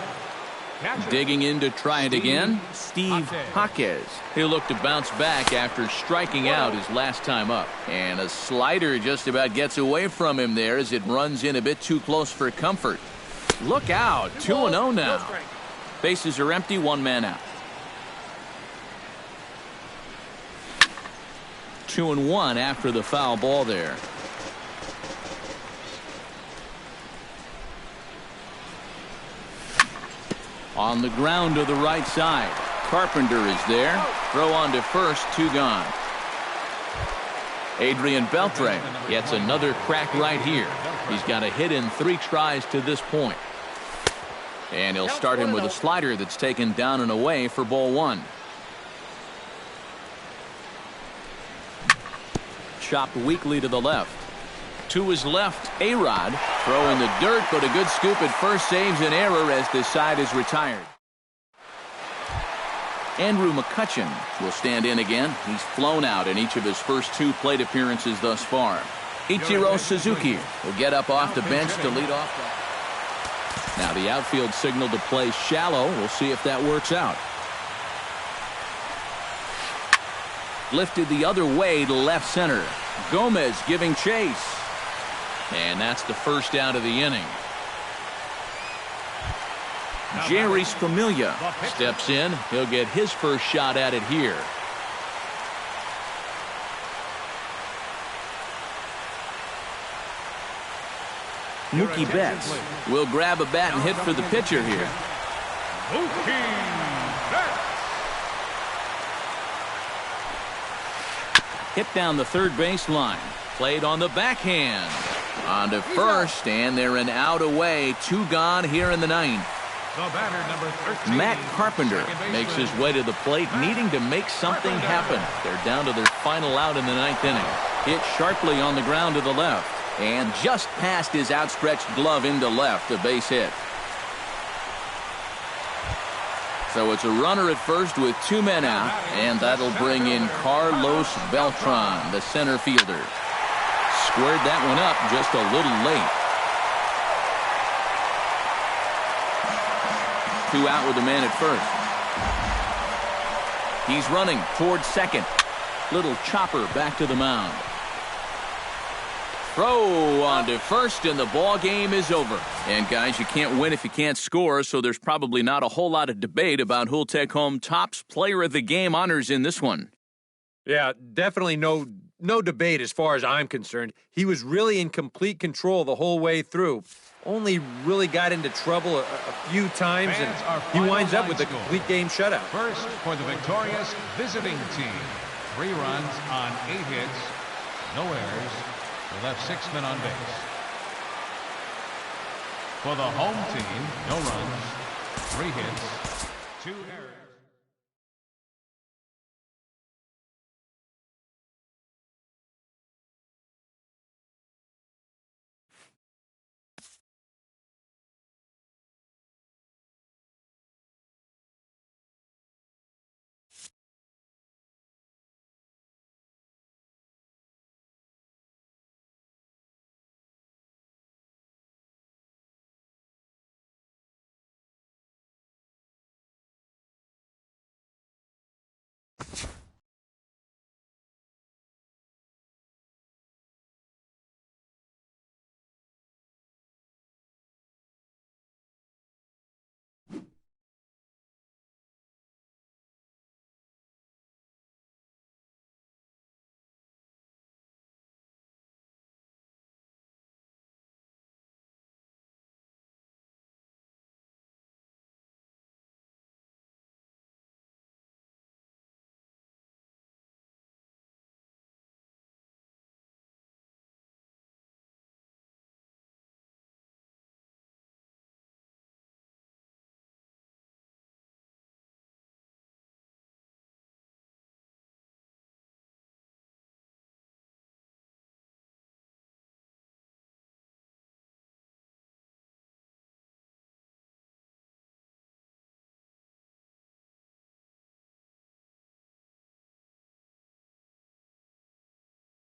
Catcher. Digging in to try it again, Steve Jaquez. He'll look to bounce back after striking out his last time up. And a slider just about gets away from him there as it runs in a bit too close for comfort. Look out, 2-0 now. Bases are empty, 1 man out. 2-1 after the foul ball there. On the ground to the right side. Carpenter is there. Throw on to first, 2 gone. Adrian Beltre gets another crack right here. He's got a hit in 3 tries to this point. And he'll start him with a slider that's taken down and away for ball 1. Chopped weakly to the left. To his left, A-Rod. Throw in the dirt, but a good scoop at first saves an error as this side is retired. Andrew McCutcheon will stand in again. He's flown out in each of his first 2 plate appearances thus far. Ichiro Suzuki will get up off the bench to lead off. Now the outfield signal to play shallow. We'll see if that works out. Lifted the other way to left center. Gomez giving chase. And that's the first out of the inning. Jerry Familia steps in. He'll get his first shot at it here. Mookie Betts will grab a bat and hit for the pitcher here. Hit down the third baseline. Played on the backhand. On to first, and they're an out away. 2 gone here in the 9th. Matt Carpenter makes his way to the plate, needing to make something happen. They're down to their final out in the 9th inning. Hit sharply on the ground to the left, and just past his outstretched glove into left, a base hit. So it's a runner at first with 2 men out, and that'll bring in Carlos Beltran, the center fielder. Squared that one up just a little late. 2 out with a man at first. He's running towards second. Little chopper back to the mound. Throw on to first, and the ball game is over. And guys, you can't win if you can't score, so there's probably not a whole lot of debate about who'll take home Topps Player of the Game honors in this one. Yeah, definitely no debate as far as I'm concerned. He was really in complete control the whole way through. Only really got into trouble a few times, and he winds up with a complete game shutout. First for the victorious visiting team. 3 runs on 8 hits. No errors. They left 6 men on base. For the home team, no runs, 3 hits,